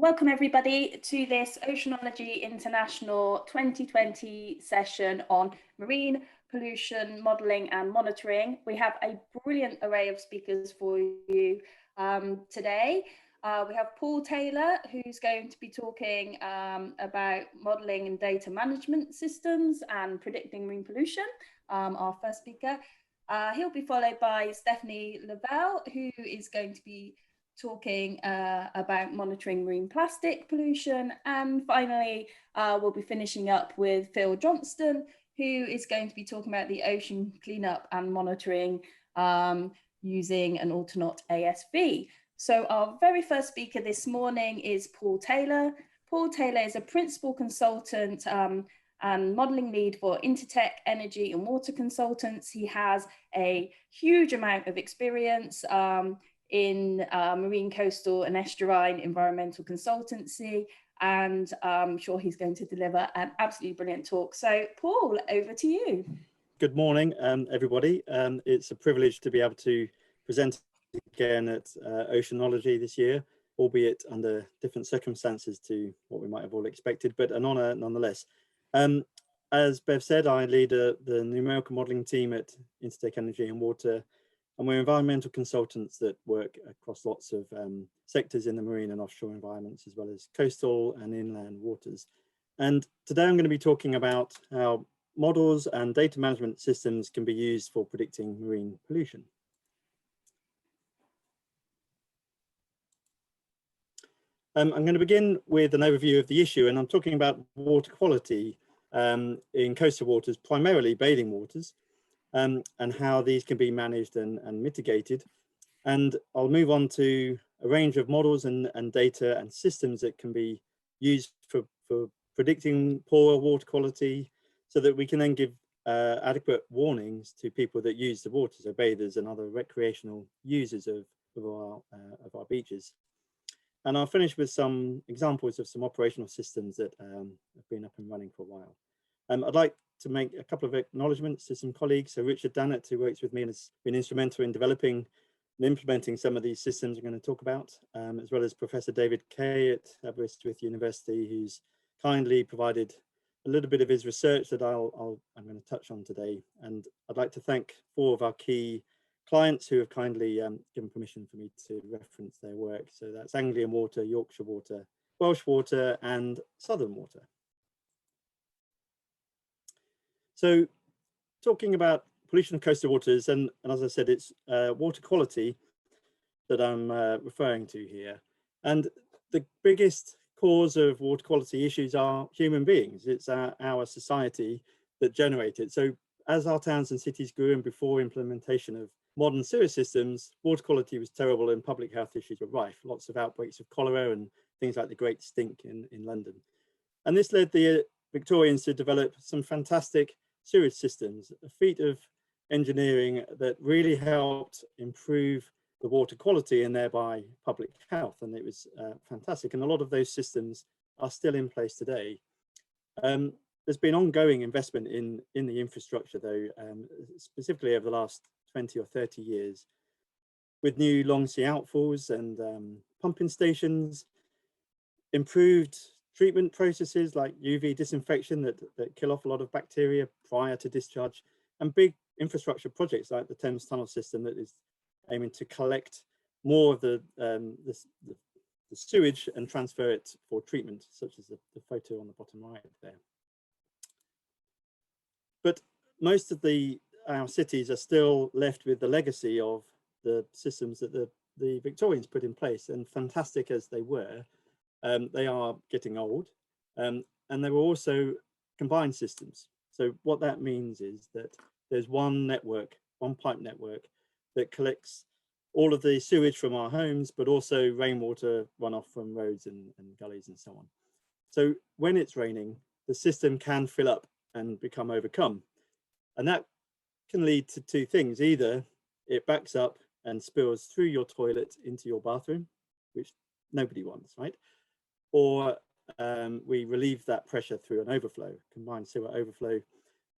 Welcome everybody to this Oceanology International 2020 session on marine pollution modelling and monitoring. We have a brilliant array of speakers for you today. We have Paul Taylor, who's going to be talking about modelling and data management systems and predicting marine pollution, our first speaker. He'll be followed by Stephanie Lavelle, who is going to be talking about monitoring marine plastic pollution. And finally, we'll be finishing up with Phil Johnston, who is going to be talking about the ocean cleanup and monitoring using an Autonaut ASV. So our very first speaker this morning is Paul Taylor. Paul Taylor is a principal consultant and modelling lead for Intertech Energy and Water Consultants. He has a huge amount of experience in marine, coastal and estuarine environmental consultancy, and I'm sure he's going to deliver an absolutely brilliant talk. So Paul, over to you. Good morning, everybody. It's a privilege to be able to present again at Oceanology this year, albeit under different circumstances to what we might have all expected, but an honour nonetheless. As Bev said, I lead the numerical modelling team at Intertech Energy and Water, and we're environmental consultants that work across lots of sectors in the marine and offshore environments, as well as coastal and inland waters. And today I'm going to be talking about how models and data management systems can be used for predicting marine pollution. I'm going to begin with an overview of the issue, and I'm talking about water quality in coastal waters, primarily bathing waters. And how these can be managed and mitigated. And I'll move on to a range of models and data and systems that can be used for predicting poor water quality, so that we can then give adequate warnings to people that use the water, so bathers and other recreational users of our beaches. And I'll finish with some examples of some operational systems that have been up and running for a while. I'd like to make a couple of acknowledgements to some colleagues. So Richard Dannett, who works with me and has been instrumental in developing and implementing some of these systems I'm going to talk about, as well as Professor David Kay at Aberystwyth University, who's kindly provided a little bit of his research that I'm going to touch on today. And I'd like to thank 4 of our key clients who have kindly given permission for me to reference their work. So that's Anglian Water, Yorkshire Water, Welsh Water and Southern Water. So talking about pollution of coastal waters, and as I said, it's water quality that I'm referring to here. And the biggest cause of water quality issues are human beings. It's our society that generate it. So as our towns and cities grew and before implementation of modern sewer systems, water quality was terrible and public health issues were rife. Lots of outbreaks of cholera and things like the Great Stink in London. And this led the Victorians to develop some fantastic sewage systems, a feat of engineering that really helped improve the water quality and thereby public health. And it was fantastic. And a lot of those systems are still in place today. There's been ongoing investment in the infrastructure, though, specifically over the last 20 or 30 years, with new long sea outfalls and pumping stations, improved treatment processes like UV disinfection that kill off a lot of bacteria prior to discharge, and big infrastructure projects like the Thames Tunnel system that is aiming to collect more of the sewage and transfer it for treatment, such as the photo on the bottom right there. But most of our cities are still left with the legacy of the systems that the Victorians put in place, and fantastic as they were, they are getting old, and they were also combined systems. So what that means is that there's one pipe network that collects all of the sewage from our homes, but also rainwater runoff from roads and gullies and so on. So when it's raining, the system can fill up and become overcome. And that can lead to 2 things. Either it backs up and spills through your toilet into your bathroom, which nobody wants, right? Or we relieve that pressure through an overflow, combined sewer overflow,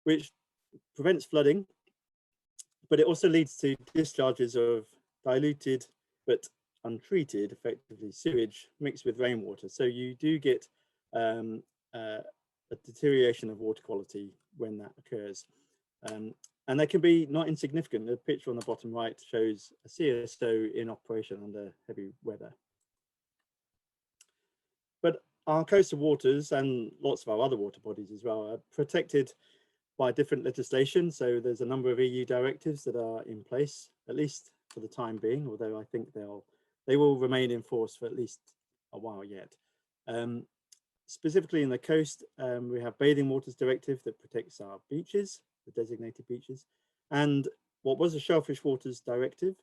which prevents flooding, but it also leads to discharges of diluted but untreated, effectively sewage mixed with rainwater. So you do get a deterioration of water quality when that occurs. And they can be not insignificant. The picture on the bottom right shows a CSO in operation under heavy weather. But our coastal waters and lots of our other water bodies as well are protected by different legislation. So there's a number of EU directives that are in place, at least for the time being, although I think they will remain in force for at least a while yet. Specifically in the coast, we have Bathing Waters Directive that protects our beaches, the designated beaches, and what was a Shellfish Waters Directive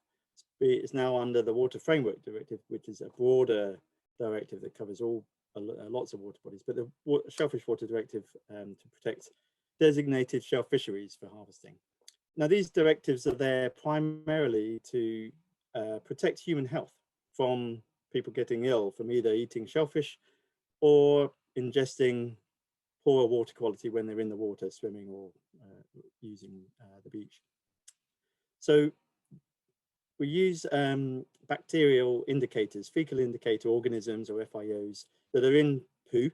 is now under the Water Framework Directive, which is a broader directive that covers lots of water bodies, but the Shellfish Water Directive to protect designated shell fisheries for harvesting. Now, these directives are there primarily to protect human health from people getting ill from either eating shellfish or ingesting poor water quality when they're in the water, swimming or using the beach. So we use bacterial indicators, fecal indicator organisms or FIOs that are in poo,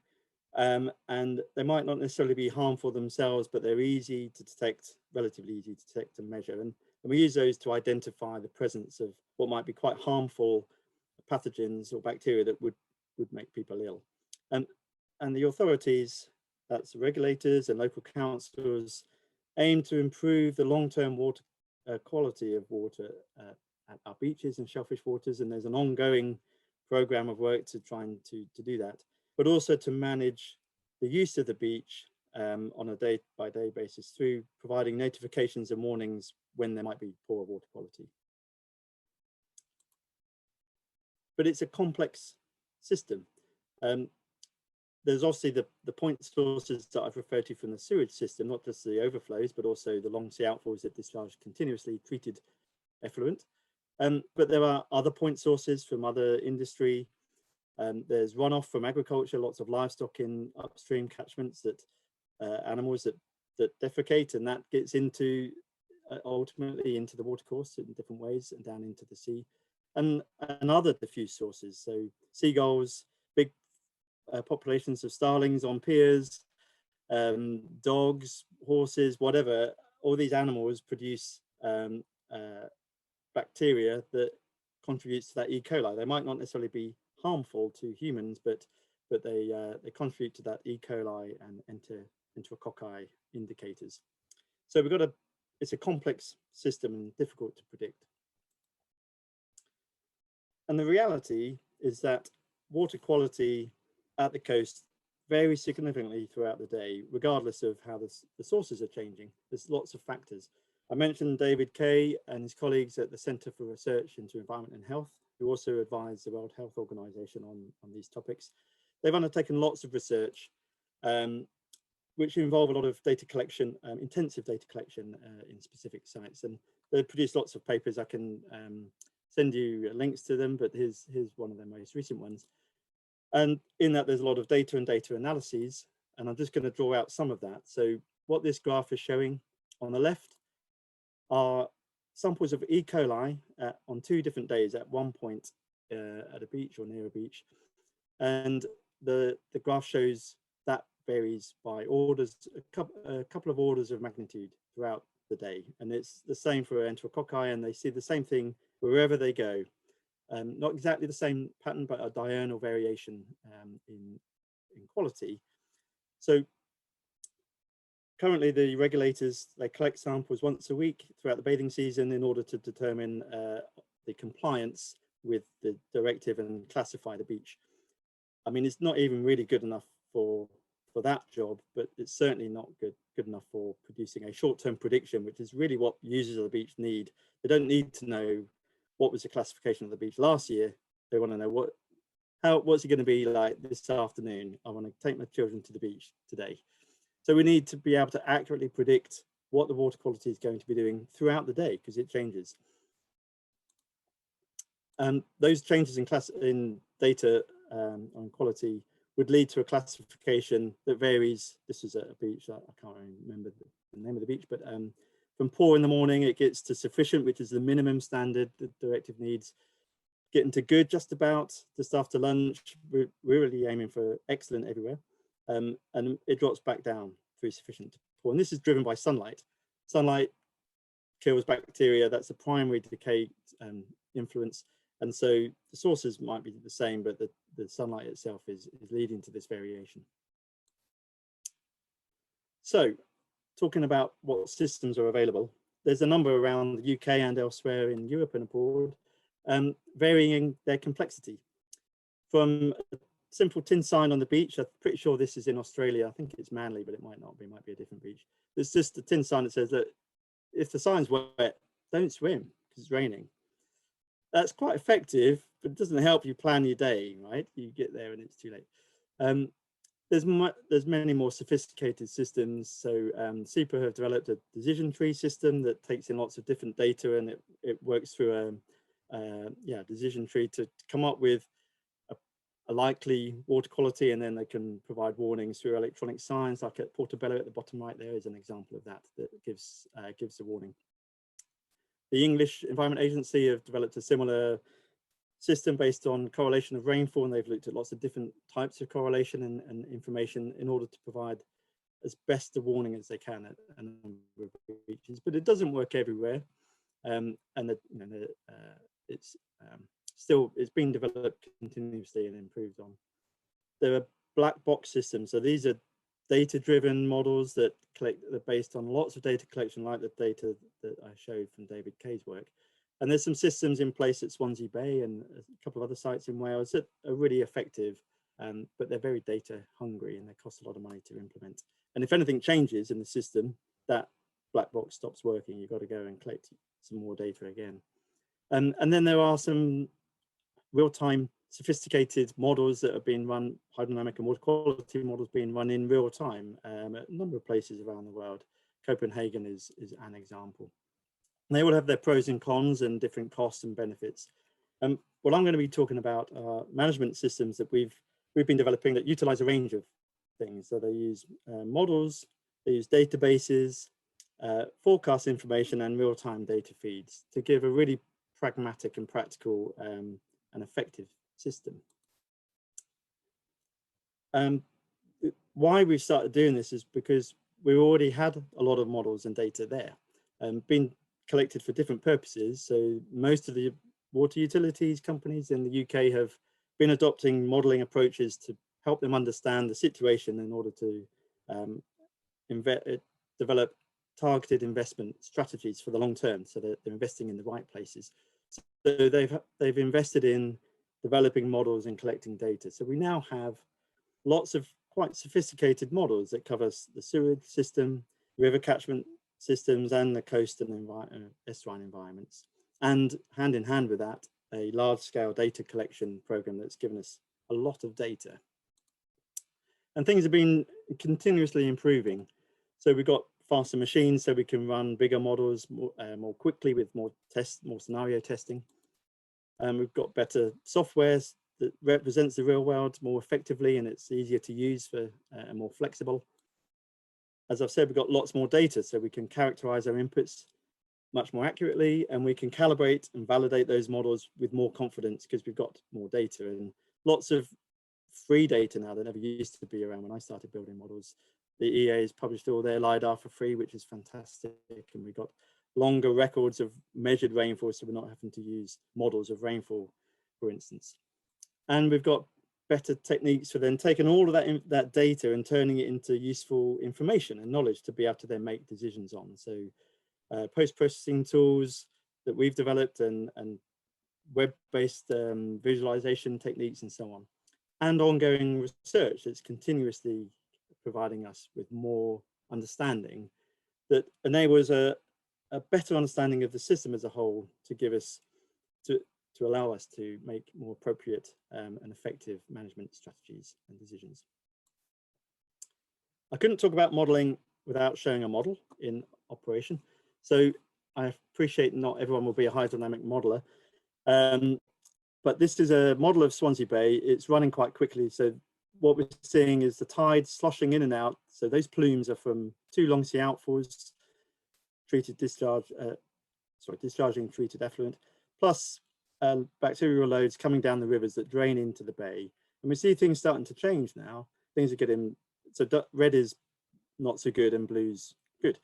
and they might not necessarily be harmful themselves, but they're easy to detect, relatively easy to detect and measure. And we use those to identify the presence of what might be quite harmful pathogens or bacteria that would make people ill. And the authorities, that's the regulators and local councils, aim to improve the long-term water quality of water at our beaches and shellfish waters. And there's an ongoing program of work to try and to do that, but also to manage the use of the beach on a day-by-day basis through providing notifications and warnings when there might be poor water quality. But it's a complex system. There's obviously the point sources that I've referred to from the sewage system, not just the overflows, but also the long sea outfalls that discharge continuously treated effluent. But there are other point sources from other industry. There's runoff from agriculture, lots of livestock in upstream catchments that animals that defecate, and that gets into ultimately into the watercourse in different ways and down into the sea, and other diffuse sources. So seagulls, big populations of starlings on piers, dogs, horses, whatever. All these animals produce bacteria that contributes to that E. coli. They might not necessarily be harmful to humans, but they contribute to that E. coli and enterococci indicators. So it's a complex system and difficult to predict. And the reality is that water quality at the coast varies significantly throughout the day, regardless of how the sources are changing. There's lots of factors. I mentioned David Kay and his colleagues at the Centre for Research into Environment and Health, who also advise the World Health Organization on these topics. They've undertaken lots of research, which involve a lot of data collection, intensive data collection in specific sites. And they've produced lots of papers. I can send you links to them, but here's one of their most recent ones. And in that, there's a lot of data and data analyses, and I'm just going to draw out some of that. So what this graph is showing on the left are samples of E. coli on 2 different days at one point at a beach or near a beach. And the graph shows that varies by orders, a couple of orders of magnitude throughout the day. And it's the same for enterococci, and they see the same thing wherever they go. Not exactly the same pattern, but a diurnal variation in quality. So currently the regulators, they collect samples once a week throughout the bathing season in order to determine the compliance with the directive and classify the beach. I mean, it's not even really good enough for that job, but it's certainly not good enough for producing a short-term prediction, which is really what users of the beach need. They don't need to know what was the classification of the beach last year. They want to know what's it going to be like this afternoon. I want to take my children to the beach today. So we need to be able to accurately predict what the water quality is going to be doing throughout the day, because it changes. And those changes in data on quality would lead to a classification that varies. This is a beach, I can't remember the name of the beach, but from poor in the morning, it gets to sufficient, which is the minimum standard the directive needs. getting to good just about just after lunch. We're really aiming for excellent everywhere. And it drops back down through sufficient to poor. And this is driven by sunlight. Sunlight kills bacteria. That's a primary decay influence. And so the sources might be the same, but the sunlight itself is leading to this variation. So talking about what systems are available, there's a number around the UK and elsewhere in Europe and abroad, varying their complexity. From a simple tin sign on the beach, I'm pretty sure this is in Australia, I think it's Manly, but it might not be, it might be a different beach. There's just a tin sign that says that if the sign's wet, don't swim because it's raining. That's quite effective, but it doesn't help you plan your day, right? You get there and it's too late. There's many more sophisticated systems. So SEPA have developed a decision tree system that takes in lots of different data, and it works through a decision tree to come up with a likely water quality, and then they can provide warnings through electronic signs, like at Portobello at the bottom right there is an example of that gives a warning. The English Environment Agency have developed a similar system based on correlation of rainfall, and they've looked at lots of different types of correlation and information in order to provide as best a warning as they can at a number of regions. But it doesn't work everywhere, and it's being developed continuously and improved on. There are black box systems, so these are data-driven models that are based on lots of data collection, like the data that I showed from David Kay's work. And there's some systems in place at Swansea Bay and a couple of other sites in Wales that are really effective, but they're very data hungry and they cost a lot of money to implement. And if anything changes in the system, that black box stops working. You've got to go and collect some more data again. And then there are some real-time sophisticated models that have been run, hydrodynamic and water quality models being run in real time at a number of places around the world. Copenhagen is an example. And they all have their pros and cons and different costs and benefits. What I'm going to be talking about are management systems that we've been developing that utilize a range of things. So they use models, they use databases, forecast information, and real-time data feeds to give a really pragmatic and practical and effective system. Why we started doing this is because we already had a lot of models and data there, being collected for different purposes. So most of the water utilities companies in the UK have been adopting modeling approaches to help them understand the situation in order to develop targeted investment strategies for the long term, so that they're investing in the right places. So they've invested in developing models and collecting data. So we now have lots of quite sophisticated models that covers the sewage system, river catchment systems, and the coast and estuarine environments. And hand in hand with that, a large-scale data collection program that's given us a lot of data. And things have been continuously improving. So we've got faster machines, so we can run bigger models more quickly with more scenario testing. We've got better softwares that represents the real world more effectively, and it's easier to use and more flexible. As I've said, we've got lots more data, so we can characterize our inputs much more accurately, and we can calibrate and validate those models with more confidence because we've got more data and lots of free data now that never used to be around when I started building models. The EA has published all their LiDAR for free, which is fantastic, and we've got longer records of measured rainfall, so we're not having to use models of rainfall, for instance. And we've got better techniques for then taking all of that data and turning it into useful information and knowledge to be able to then make decisions on. So post-processing tools that we've developed and web-based visualization techniques and so on. And ongoing research that's continuously providing us with more understanding that enables a better understanding of the system as a whole to give us, to allow us to make more appropriate and effective management strategies and decisions. I couldn't talk about modeling without showing a model in operation. So I appreciate not everyone will be a hydrodynamic modeler, but this is a model of Swansea Bay. It's running quite quickly. So what we're seeing is the tide sloshing in and out. So those plumes are from 2 long sea outfalls, discharging treated effluent, plus bacterial loads coming down the rivers that drain into the bay. And we see things starting to change now. Things are getting, so red is not so good and blue's good.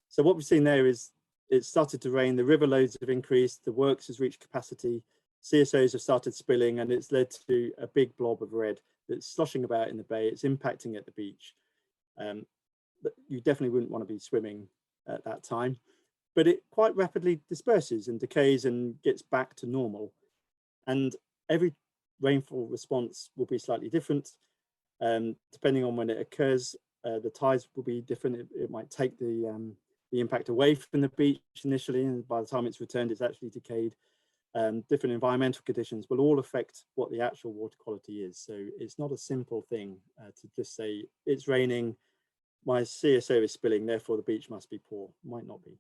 So what we've seen there is it started to rain, the river loads have increased, the works has reached capacity, CSOs have started spilling, and it's led to a big blob of red that's sloshing about in the bay. It's impacting at the beach. You definitely wouldn't want to be swimming at that time, but it quite rapidly disperses and decays and gets back to normal. And every rainfall response will be slightly different, depending on when it occurs. The tides will be different. It might take the impact away from the beach initially, and by the time it's returned, it's actually decayed. Different environmental conditions will all affect what the actual water quality is. So it's not a simple thing to just say it's raining, my CSO is spilling, therefore the beach must be poor. Might not be.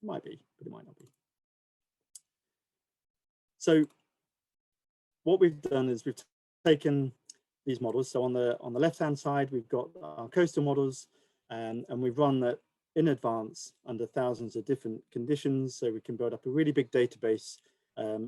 Might be, but it might not be. So what we've done is we've taken these models. So on the left-hand side, we've got our coastal models, and we've run that in advance under thousands of different conditions. So we can build up a really big database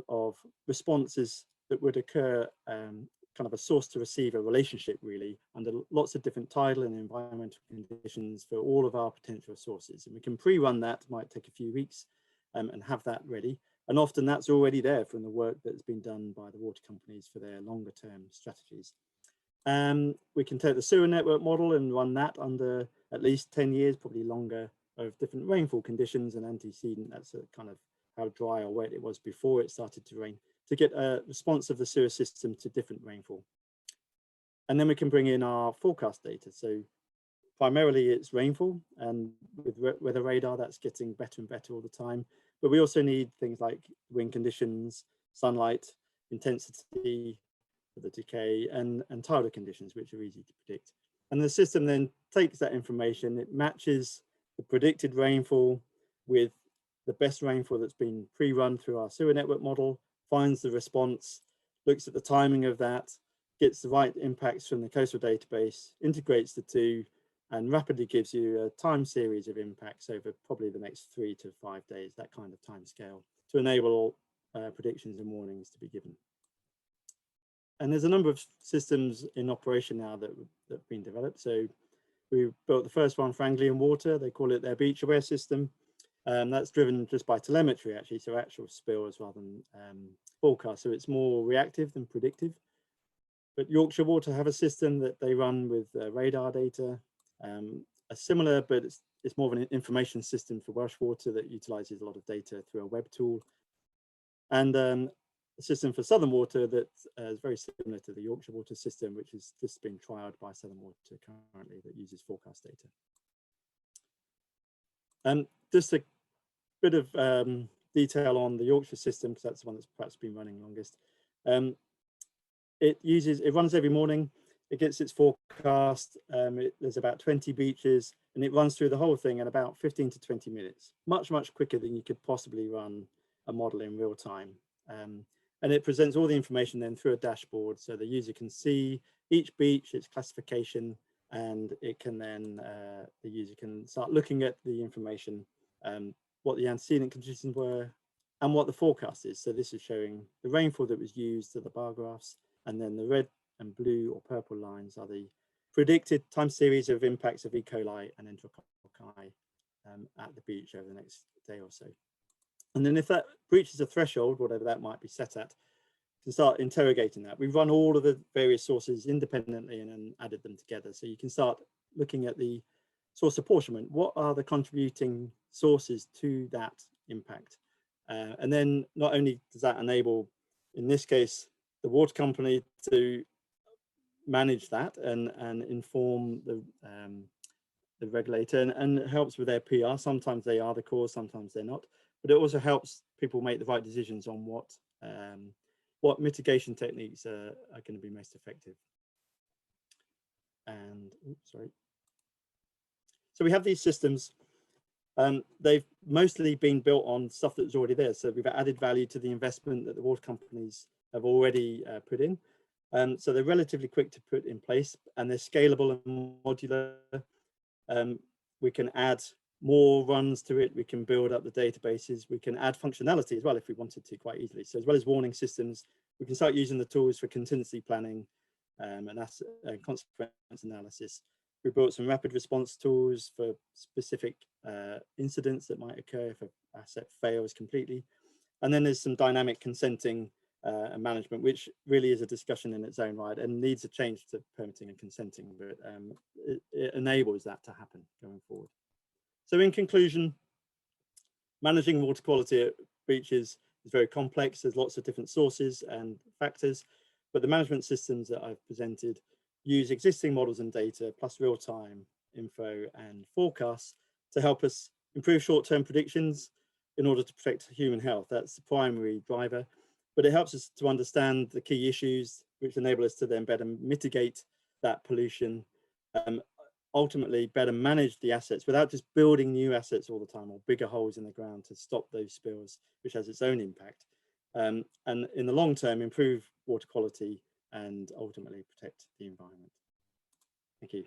of responses that would occur, kind of a source to receiver relationship, really, under lots of different tidal and environmental conditions for all of our potential sources. And we can pre-run that, might take a few weeks, and have that ready. And often that's already there from the work that's been done by the water companies for their longer term strategies. We can take the sewer network model and run that under at least 10 years, probably longer, of different rainfall conditions and antecedent. That's a kind of how dry or wet it was before it started to rain, to get a response of the sewer system to different rainfall. And then we can bring in our forecast data. So primarily it's rainfall, and with weather radar, that's getting better and better all the time. But we also need things like wind conditions, sunlight, intensity, the decay, and tidal conditions, which are easy to predict. And the system then takes that information, it matches the predicted rainfall with the best rainfall that's been pre-run through our sewer network model, finds the response, looks at the timing of that, gets the right impacts from the coastal database, integrates the two, and rapidly gives you a time series of impacts over probably the next 3 to 5 days, that kind of time scale, to enable predictions and warnings to be given. And there's a number of systems in operation now that have been developed. So we built the first one for Anglian Water. They call it their beach aware system. That's driven just by telemetry, actually, so actual spills rather than forecast. So it's more reactive than predictive. But Yorkshire Water have a system that they run with radar data, a similar, but it's more of an information system for Welsh Water that utilizes a lot of data through a web tool. And a system for Southern Water that is very similar to the Yorkshire Water system, which has just been trialed by Southern Water currently, that uses forecast data. Just a bit of detail on the Yorkshire system, because that's the one that's perhaps been running longest. It runs every morning, it gets its forecast, there's about 20 beaches, and it runs through the whole thing in about 15 to 20 minutes, much quicker than you could possibly run a model in real time. And it presents all the information then through a dashboard, so the user can see each beach, its classification, and it can then, the user can start looking at the information, what the antecedent conditions were, and what the forecast is. So this is showing the rainfall that was used to the bar graphs, and then the red and blue or purple lines are the predicted time series of impacts of E. coli and enterococci at the beach over the next day or so. And then if that breaches a threshold, whatever that might be set at, you can start interrogating that. We've run all of the various sources independently and then added them together. So you can start looking at the source apportionment. What are the contributing sources to that impact? And then not only does that enable, in this case, the water company to manage that and inform the regulator, and it helps with their PR. Sometimes they are the cause, sometimes they're not, but it also helps people make the right decisions on what mitigation techniques are going to be most effective. And oops, sorry. So we have these systems. They've mostly been built on stuff that's already there. So we've added value to the investment that the water companies have already put in. So they're relatively quick to put in place, and they're scalable and modular. We can add more runs to it, we can build up the databases, we can add functionality as well if we wanted to quite easily. So as well as warning systems, we can start using the tools for contingency planning and consequence analysis. We built some rapid response tools for specific incidents that might occur if an asset fails completely. And then there's some dynamic consenting and management, which really is a discussion in its own right and needs a change to permitting and consenting, but it enables that to happen going forward. So in conclusion, managing water quality at beaches is very complex. There's lots of different sources and factors, but the management systems that I've presented use existing models and data plus real-time info and forecasts to help us improve short-term predictions in order to protect human health. That's the primary driver, but it helps us to understand the key issues which enable us to then better mitigate that pollution, ultimately better manage the assets without just building new assets all the time or bigger holes in the ground to stop those spills, which has its own impact. And in the long term, improve water quality and ultimately protect the environment. Thank you.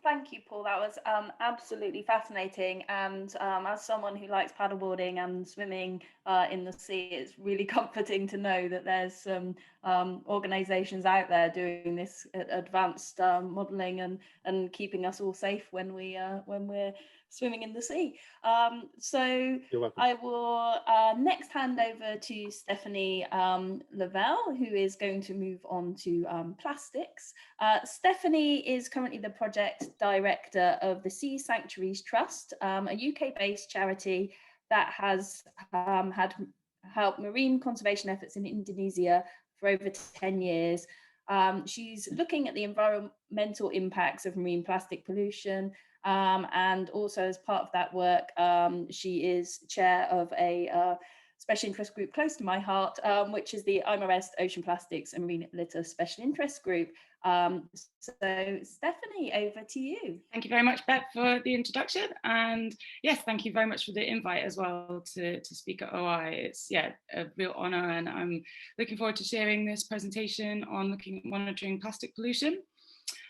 Thank you, Paul. That was absolutely fascinating. And as someone who likes paddleboarding and swimming in the sea, it's really comforting to know that there's some organisations out there doing this advanced modelling and keeping us all safe when we're swimming in the sea. So I will next hand over to Stephanie Lavelle, who is going to move on to plastics. Stephanie is currently the project director of the Sea Sanctuaries Trust, a UK-based charity that has had helped marine conservation efforts in Indonesia for over 10 years. She's looking at the environmental impacts of marine plastic pollution, and also as part of that work, she is chair of a special interest group close to my heart, which is the IMRS Ocean Plastics and Marine Litter Special Interest Group. So Stephanie, over to you. Thank you very much, Beth, for the introduction, and yes, thank you very much for the invite as well to speak at OI. It's a real honour, and I'm looking forward to sharing this presentation on looking at monitoring plastic pollution.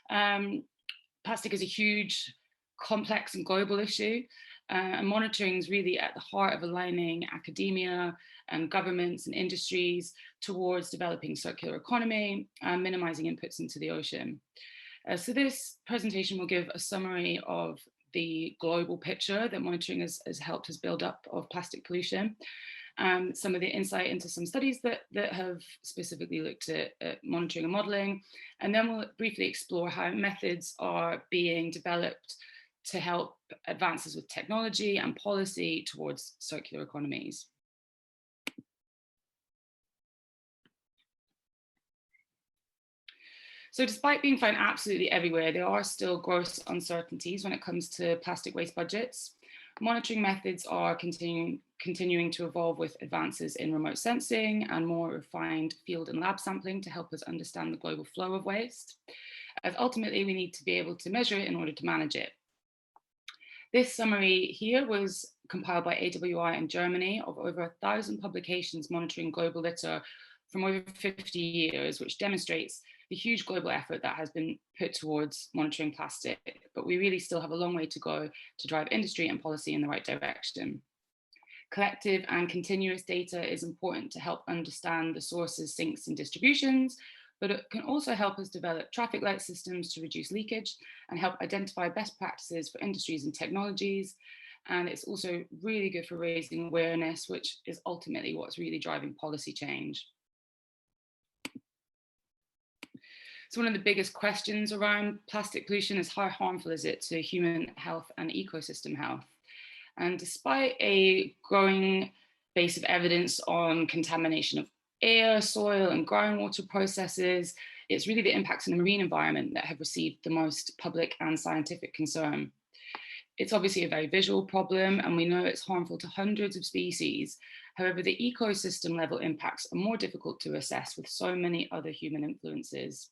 Plastic is a huge, complex and global issue, and monitoring is really at the heart of aligning academia and governments and industries towards developing circular economy and minimising inputs into the ocean. So this presentation will give a summary of the global picture that monitoring has helped us build up of plastic pollution, some of the insight into some studies that have specifically looked at monitoring and modelling, and then we'll briefly explore how methods are being developed to help advances with technology and policy towards circular economies. So despite being found absolutely everywhere, there are still gross uncertainties when it comes to plastic waste budgets. Monitoring methods are continuing to evolve with advances in remote sensing and more refined field and lab sampling to help us understand the global flow of waste, as ultimately we need to be able to measure it in order to manage it. This summary here was compiled by AWI in Germany of over 1,000 publications monitoring global litter from over 50 years, which demonstrates the huge global effort that has been put towards monitoring plastic, but we really still have a long way to go to drive industry and policy in the right direction. Collective and continuous data is important to help understand the sources, sinks and distributions, but it can also help us develop traffic light systems to reduce leakage and help identify best practices for industries and technologies. And it's also really good for raising awareness, which is ultimately what's really driving policy change. So one of the biggest questions around plastic pollution is how harmful is it to human health and ecosystem health? And despite a growing base of evidence on contamination of air, soil and groundwater processes, it's really the impacts on the marine environment that have received the most public and scientific concern. It's obviously a very visual problem, and we know it's harmful to hundreds of species. However, the ecosystem level impacts are more difficult to assess with so many other human influences.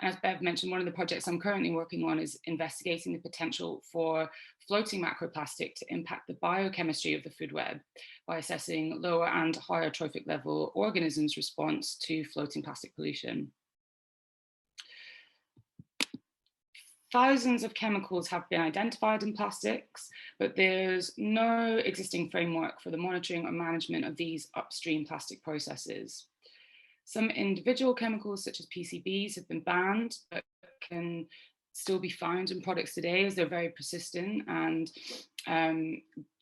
As Bev mentioned, one of the projects I'm currently working on is investigating the potential for floating macroplastic to impact the biochemistry of the food web by assessing lower and higher trophic level organisms' response to floating plastic pollution. Thousands of chemicals have been identified in plastics, but there's no existing framework for the monitoring or management of these upstream plastic processes. Some individual chemicals, such as PCBs, have been banned, but can still be found in products today as they're very persistent and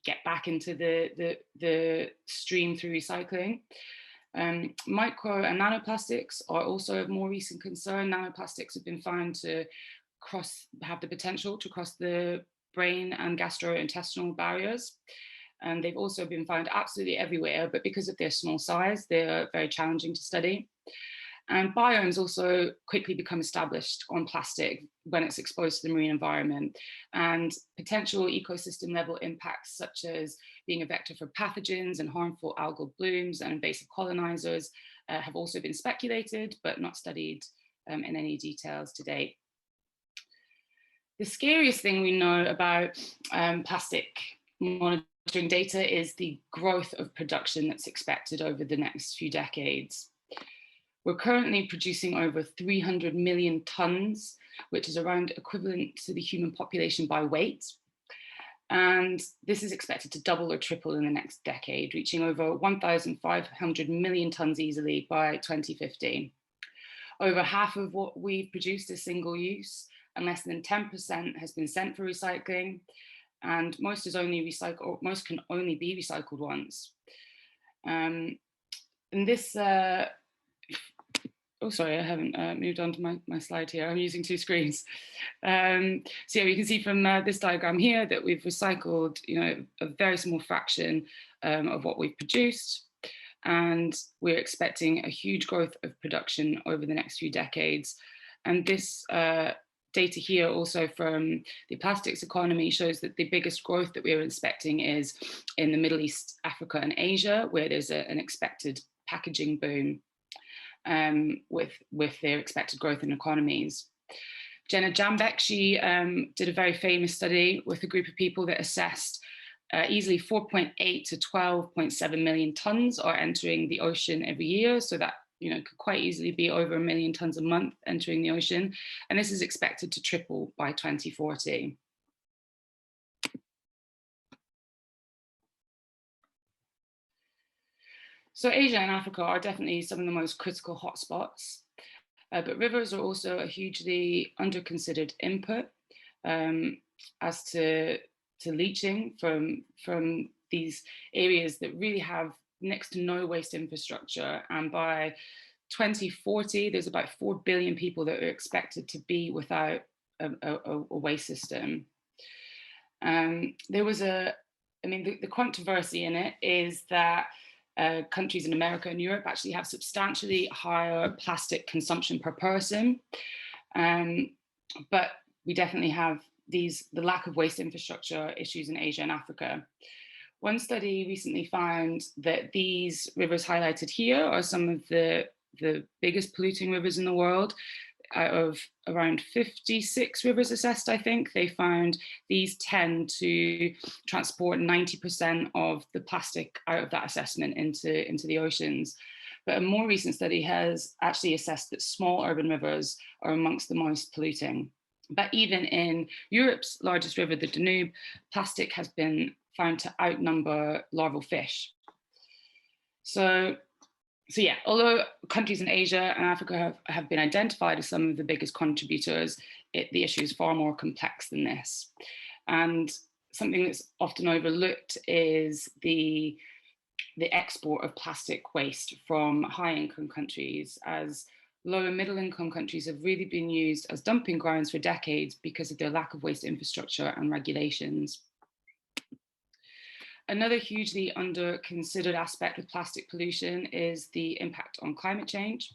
get back into the stream through recycling. Micro and nanoplastics are also of more recent concern. Nanoplastics have been found to have the potential to cross the brain and gastrointestinal barriers. And they've also been found absolutely everywhere, but because of their small size, they're very challenging to study. And biomes also quickly become established on plastic when it's exposed to the marine environment. And potential ecosystem level impacts, such as being a vector for pathogens and harmful algal blooms and invasive colonizers, have also been speculated, but not studied in any details to date. The scariest thing we know about plastic monitoring data is the growth of production that's expected over the next few decades. We're currently producing over 300 million tons, which is around equivalent to the human population by weight. And this is expected to double or triple in the next decade, reaching over 1,500 million tons easily by 2050. Over half of what we've produced is single use, and less than 10% has been sent for recycling. And most can only be recycled once. And this, oh, sorry, I haven't moved on to my slide here. I'm using two screens. So yeah, you can see from this diagram here that we've recycled, a very small fraction of what we've produced. And we're expecting a huge growth of production over the next few decades. And this data here also from the plastics economy shows that the biggest growth that we're expecting is in the Middle East, Africa, and Asia, where there's an expected packaging boom. With their expected growth in economies. Jenna Jambeck, she did a very famous study with a group of people that assessed easily 4.8 to 12.7 million tons are entering the ocean every year. So that could quite easily be over 1 million tons a month entering the ocean. And this is expected to triple by 2040. So Asia and Africa are definitely some of the most critical hotspots, but rivers are also a hugely under-considered input as to leaching from these areas that really have next to no waste infrastructure. And by 2040, there's about 4 billion people that are expected to be without a waste system. There was the controversy in it is that countries in America and Europe actually have substantially higher plastic consumption per person. But we definitely have the lack of waste infrastructure issues in Asia and Africa. One study recently found that these rivers highlighted here are some of the biggest polluting rivers in the world. Out of around 56 rivers assessed, I think, they found these tend to transport 90% of the plastic out of that assessment into the oceans. But a more recent study has actually assessed that small urban rivers are amongst the most polluting. But even in Europe's largest river, the Danube, plastic has been found to outnumber larval fish. So yeah, although countries in Asia and Africa have been identified as some of the biggest contributors, the issue is far more complex than this. And something that's often overlooked is the export of plastic waste from high-income countries, as low and middle-income countries have really been used as dumping grounds for decades because of their lack of waste infrastructure and regulations. Another hugely under-considered aspect of plastic pollution is the impact on climate change.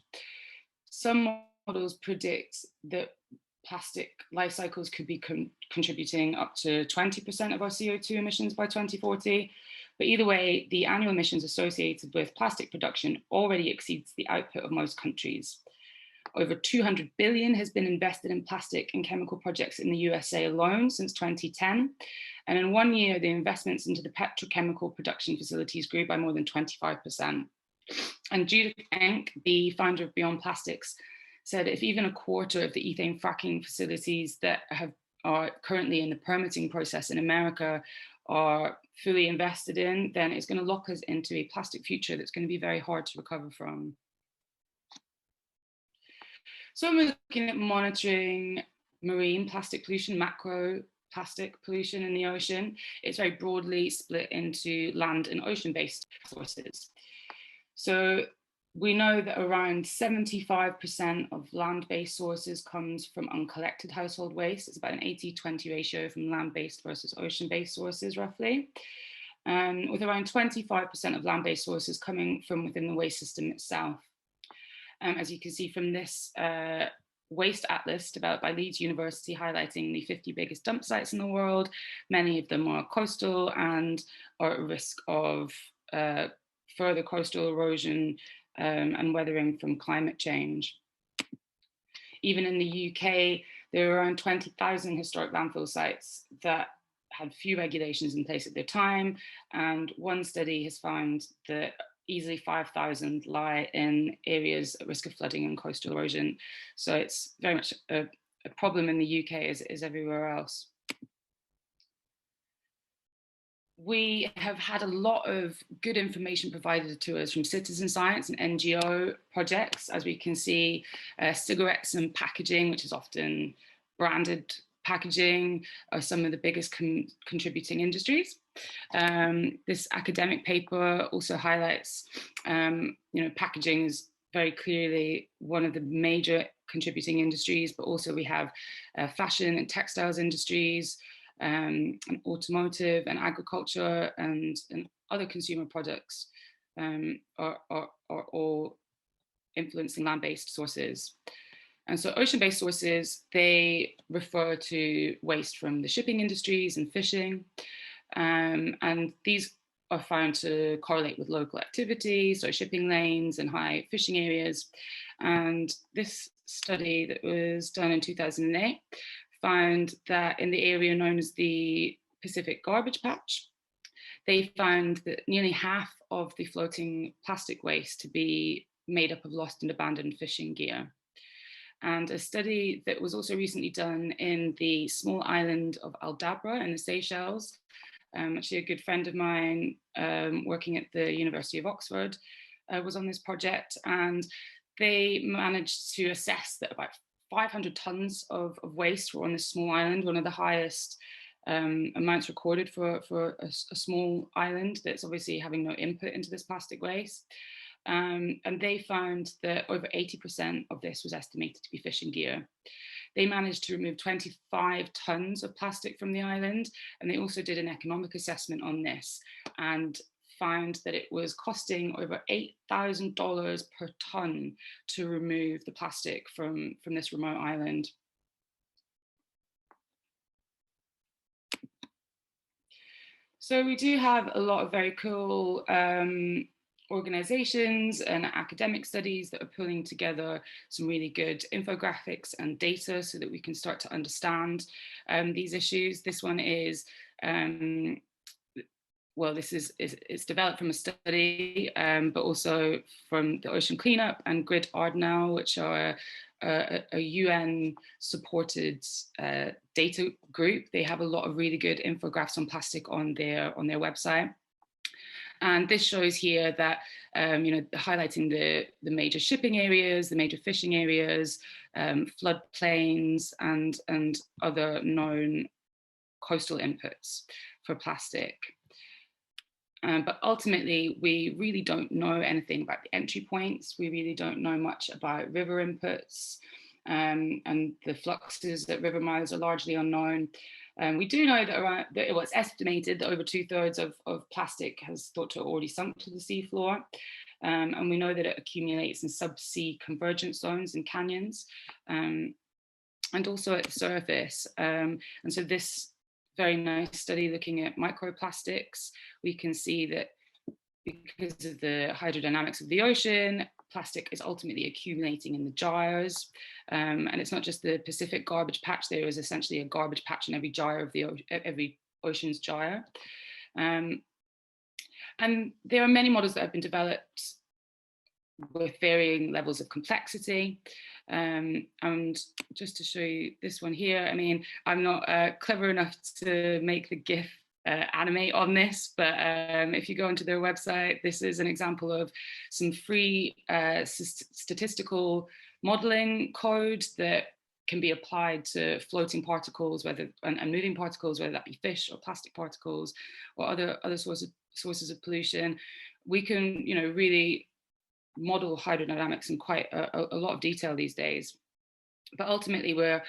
Some models predict that plastic life cycles could be contributing up to 20% of our CO2 emissions by 2040. But either way, the annual emissions associated with plastic production already exceeds the output of most countries. Over 200 billion has been invested in plastic and chemical projects in the USA alone since 2010. And in 1 year, the investments into the petrochemical production facilities grew by more than 25%. And Judith Enck, the founder of Beyond Plastics, said if even a quarter of the ethane fracking facilities that are currently in the permitting process in America are fully invested in, then it's going to lock us into a plastic future that's going to be very hard to recover from. So we're looking at monitoring marine plastic pollution, macro plastic pollution in the ocean. It's very broadly split into land and ocean-based sources. So we know that around 75% of land-based sources comes from uncollected household waste. It's about an 80-20 ratio from land-based versus ocean-based sources, roughly. With around 25% of land-based sources coming from within the waste system itself. As you can see from this waste atlas developed by Leeds University, highlighting the 50 biggest dump sites in the world, many of them are coastal and are at risk of further coastal erosion and weathering from climate change. Even in the UK, there are around 20,000 historic landfill sites that had few regulations in place at their time. And one study has found that easily 5,000 lie in areas at risk of flooding and coastal erosion. So it's very much a problem in the UK as everywhere else. We have had a lot of good information provided to us from citizen science and NGO projects. As we can see, cigarettes and packaging, which is often branded packaging, are some of the biggest contributing industries. This academic paper also highlights, packaging is very clearly one of the major contributing industries, but also we have fashion and textiles industries, and automotive and agriculture and other consumer products are all influencing land-based sources. And so ocean-based sources, they refer to waste from the shipping industries and fishing. And these are found to correlate with local activity, so shipping lanes and high fishing areas. And this study that was done in 2008 found that in the area known as the Pacific Garbage Patch, they found that nearly half of the floating plastic waste to be made up of lost and abandoned fishing gear. And a study that was also recently done in the small island of Aldabra in the Seychelles, actually a good friend of mine working at the University of Oxford was on this project, and they managed to assess that about 500 tons of waste were on this small island, one of the highest amounts recorded for a small island that's obviously having no input into this plastic waste. And they found that over 80% of this was estimated to be fishing gear. They managed to remove 25 tons of plastic from the island, and they also did an economic assessment on this and found that it was costing over $8,000 per ton to remove the plastic from this remote island. So we do have a lot of very cool organizations and academic studies that are pulling together some really good infographics and data so that we can start to understand these issues. This one is it's developed from a study, but also from the Ocean Cleanup and Grid Ardenal, which are a UN-supported data group. They have a lot of really good infographics on plastic on their website. And this shows here that, highlighting the major shipping areas, the major fishing areas, floodplains, and other known coastal inputs for plastic. But ultimately, we really don't know anything about the entry points. We really don't know much about river inputs, and the fluxes at river mouths are largely unknown. We do know that it's estimated that over 2/3 of plastic has thought to have already sunk to the seafloor. And we know that it accumulates in subsea convergence zones and canyons, and also at the surface. And so this very nice study looking at microplastics, we can see that because of the hydrodynamics of the ocean, plastic is ultimately accumulating in the gyres. And it's not just the Pacific Garbage Patch, there is essentially a garbage patch in every gyre of every ocean's gyre. And there are many models that have been developed with varying levels of complexity. And just to show you this one here, I mean, I'm not clever enough to make the GIF animate on this, but if you go onto their website, this is an example of some free statistical modeling code that can be applied to floating particles, and moving particles, whether that be fish or plastic particles or other sources of pollution. We can, really model hydrodynamics in quite a lot of detail these days. But ultimately, we're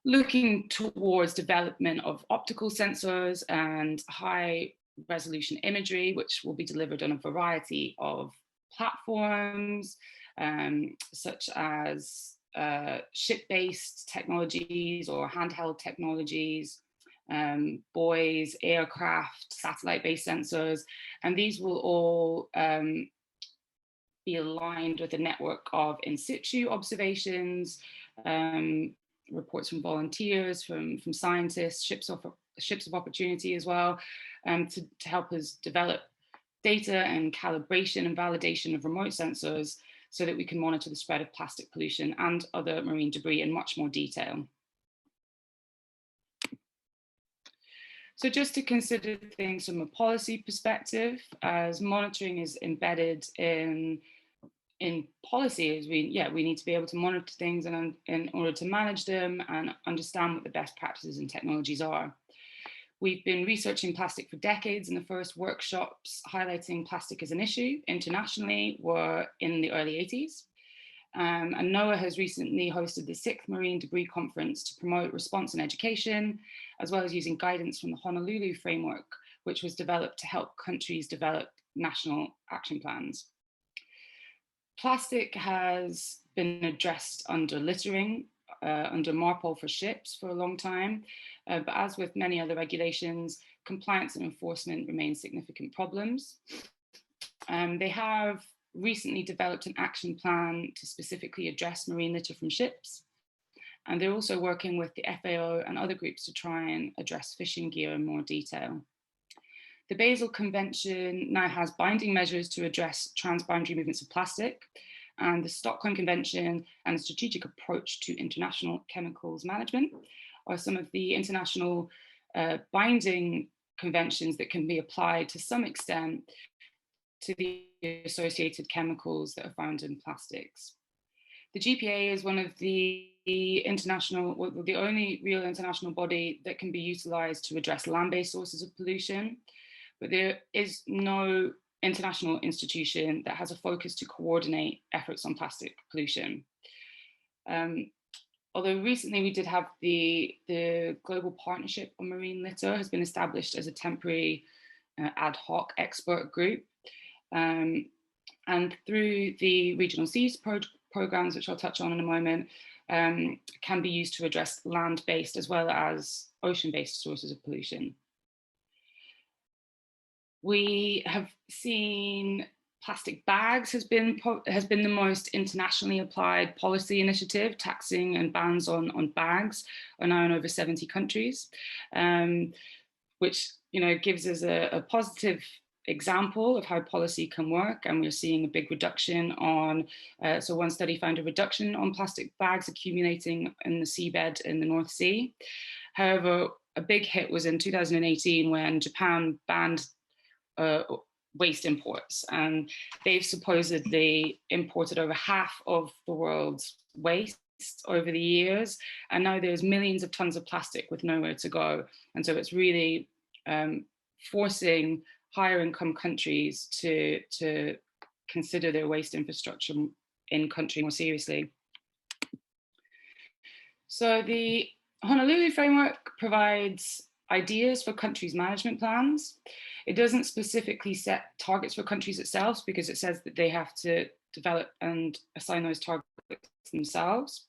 looking towards development of optical sensors and high resolution imagery, which will be delivered on a variety of platforms, such as ship-based technologies or handheld technologies, buoys, aircraft, satellite-based sensors, and these will all be aligned with a network of in situ observations, reports from volunteers, from scientists, ships of opportunity as well, to help us develop data and calibration and validation of remote sensors so that we can monitor the spread of plastic pollution and other marine debris in much more detail. So just to consider things from a policy perspective, as monitoring is embedded in policy, is we need to be able to monitor things in order to manage them and understand what the best practices and technologies are. We've been researching plastic for decades, and the first workshops highlighting plastic as an issue internationally were in the early 80s. And NOAA has recently hosted the 6th Marine Debris Conference to promote response and education, as well as using guidance from the Honolulu framework, which was developed to help countries develop national action plans. Plastic has been addressed under littering, under MARPOL for ships for a long time, but as with many other regulations, compliance and enforcement remain significant problems. They have recently developed an action plan to specifically address marine litter from ships, and they're also working with the FAO and other groups to try and address fishing gear in more detail. The Basel Convention now has binding measures to address transboundary movements of plastic, and the Stockholm Convention and the Strategic Approach to International Chemicals Management are some of the international binding conventions that can be applied to some extent to the associated chemicals that are found in plastics. The GPA is one of the only real international body that can be utilized to address land-based sources of pollution, but there is no international institution that has a focus to coordinate efforts on plastic pollution. Although recently we did have the Global Partnership on Marine Litter has been established as a temporary ad hoc expert group. And through the regional seas programs, which I'll touch on in a moment, can be used to address land-based as well as ocean-based sources of pollution. We have seen plastic bags has been the most internationally applied policy initiative. Taxing and bans on bags are now in over 70 countries, which gives us a positive example of how policy can work, and we're seeing a big reduction on, so one study found a reduction on plastic bags accumulating in the seabed in the North Sea. However, a big hit was in 2018 when Japan banned waste imports, and they've supposedly imported over half of the world's waste over the years, and now there's millions of tons of plastic with nowhere to go, and so it's really forcing higher income countries to consider their waste infrastructure in country more seriously. So the Honolulu framework provides ideas for countries' management plans. It doesn't specifically set targets for countries itself because it says that they have to develop and assign those targets themselves.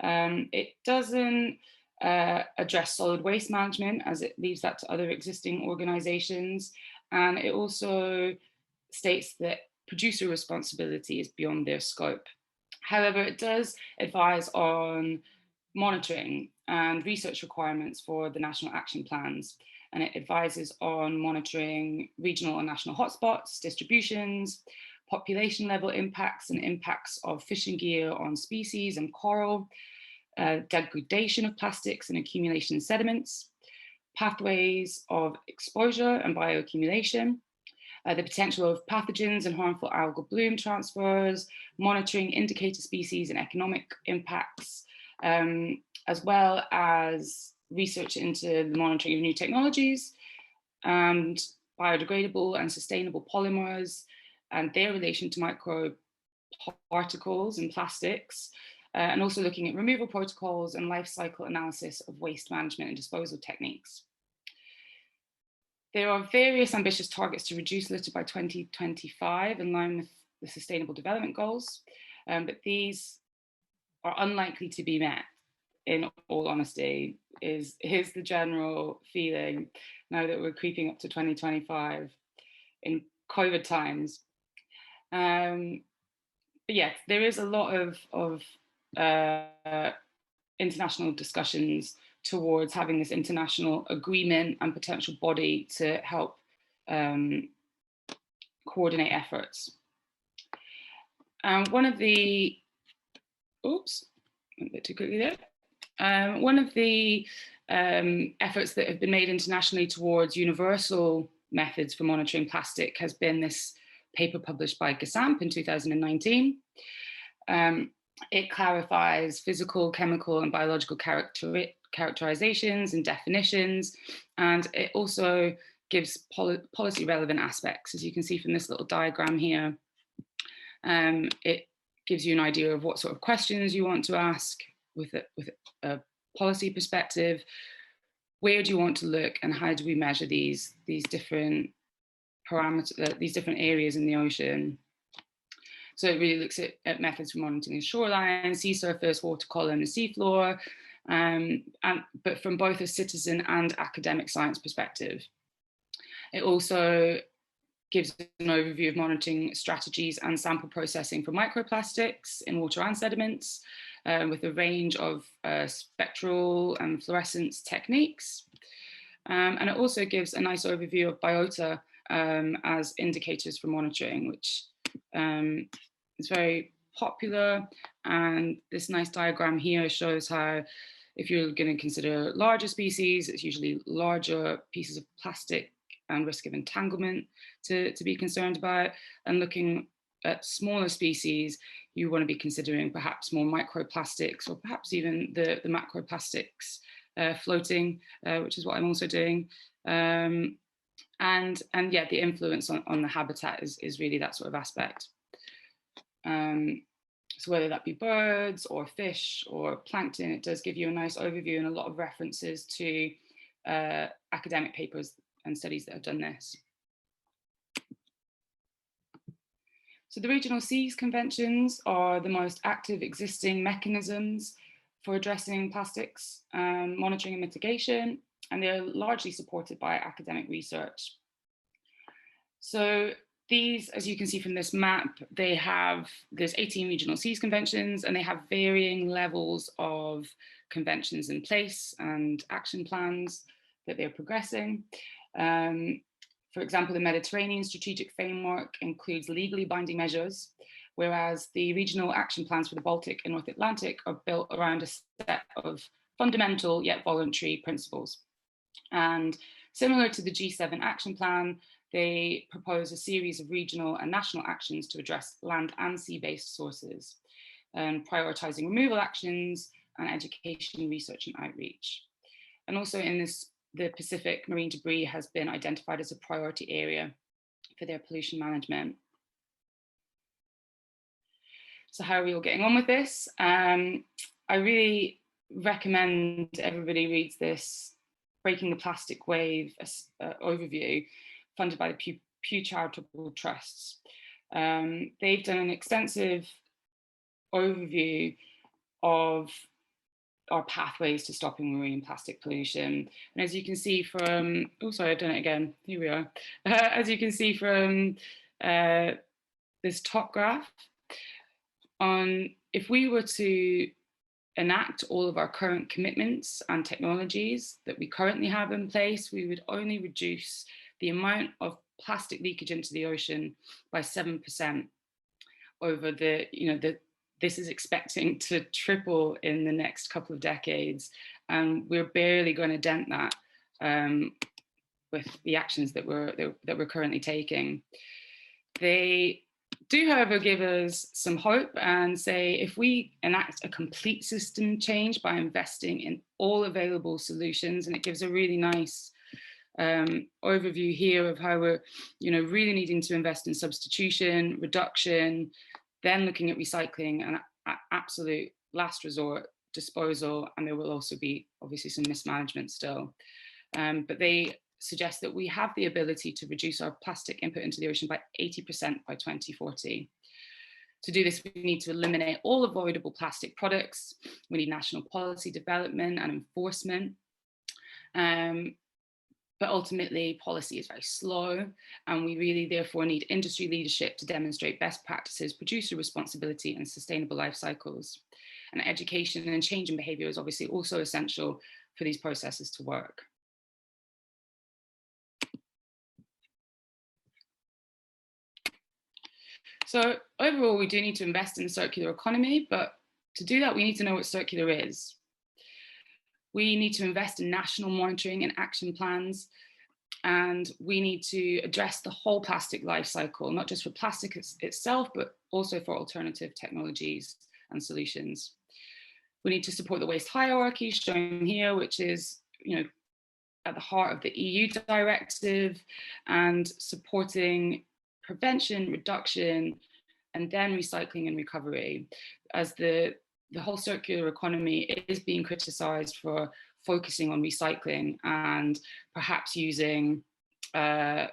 It doesn't address solid waste management, as it leaves that to other existing organizations. And it also states that producer responsibility is beyond their scope. However, it does advise on monitoring and research requirements for the national action plans. And it advises on monitoring regional and national hotspots, distributions, population level impacts and impacts of fishing gear on species and coral, degradation of plastics and accumulation in sediments, pathways of exposure and bioaccumulation, the potential of pathogens and harmful algal bloom transfers, monitoring indicator species and economic impacts, as well as research into the monitoring of new technologies and biodegradable and sustainable polymers and their relation to microparticles and plastics, and also looking at removal protocols and life cycle analysis of waste management and disposal techniques. There are various ambitious targets to reduce litter by 2025 in line with the Sustainable Development Goals, but these are unlikely to be met, in all honesty, is the general feeling now that we're creeping up to 2025 in COVID times. But yeah, there is a lot of international discussions towards having this international agreement and potential body to help coordinate efforts. One of the, oops, a bit too quickly there. One of the efforts that have been made internationally towards universal methods for monitoring plastic has been this paper published by Gassamp in 2019. It clarifies physical, chemical, and biological characterizations and definitions, and it also gives policy relevant aspects. As you can see from this little diagram here, it gives you an idea of what sort of questions you want to ask with a policy perspective. Where do you want to look, and how do we measure these different parameters, these different areas in the ocean? So it really looks at methods for monitoring the shoreline, sea surface, water column, and seafloor, but from both a citizen and academic science perspective. It also gives an overview of monitoring strategies and sample processing for microplastics in water and sediments, with a range of spectral and fluorescence techniques. And it also gives a nice overview of biota as indicators for monitoring, which is very popular. And this nice diagram here shows how, if you're going to consider larger species, it's usually larger pieces of plastic and risk of entanglement to be concerned about. And looking at smaller species, you want to be considering perhaps more microplastics, or perhaps even the macroplastics floating, which is what I'm also doing. And yeah, the influence on the habitat is really that sort of aspect. So whether that be birds or fish or plankton, it does give you a nice overview and a lot of references to academic papers and studies that have done this. So the regional seas conventions are the most active existing mechanisms for addressing plastics, monitoring and mitigation, and they're largely supported by academic research. So these, as you can see from this map, there's 18 regional seas conventions, and they have varying levels of conventions in place and action plans that they're progressing. For example, the Mediterranean Strategic Framework includes legally binding measures, whereas the regional action plans for the Baltic and North Atlantic are built around a set of fundamental yet voluntary principles. And similar to the G7 action plan, they propose a series of regional and national actions to address land and sea-based sources, and prioritizing removal actions and education, research and outreach. And also in this, the Pacific marine debris has been identified as a priority area for their pollution management. So how are we all getting on with this? I really recommend everybody reads this Breaking the Plastic Wave overview, funded by the Pew Charitable Trusts. They've done an extensive overview of our pathways to stopping marine plastic pollution. And as you can see from, oh, sorry, I've done it again. Here we are. As you can see from this top graph, if we were to enact all of our current commitments and technologies that we currently have in place, we would only reduce the amount of plastic leakage into the ocean by 7% over this is expecting to triple in the next couple of decades, and we're barely going to dent that with the actions that we're currently taking. They do, however, give us some hope and say if we enact a complete system change by investing in all available solutions, and it gives a really nice overview here of how we're really needing to invest in substitution, reduction, then looking at recycling, and at absolute last resort, disposal, and there will also be obviously some mismanagement still. But they suggest that we have the ability to reduce our plastic input into the ocean by 80% by 2040. To do this, we need to eliminate all avoidable plastic products. We need national policy development and enforcement. But ultimately, policy is very slow, and we really therefore need industry leadership to demonstrate best practices, producer responsibility, and sustainable life cycles. And education and change in behaviour is obviously also essential for these processes to work. So overall, we do need to invest in the circular economy, but to do that, we need to know what circular is. We need to invest in national monitoring and action plans, and we need to address the whole plastic life cycle, not just for plastic itself, but also for alternative technologies and solutions. We need to support the waste hierarchy shown here, which is, at the heart of the EU directive, and supporting prevention, reduction, and then recycling and recovery, as the whole circular economy is being criticised for focusing on recycling and perhaps using more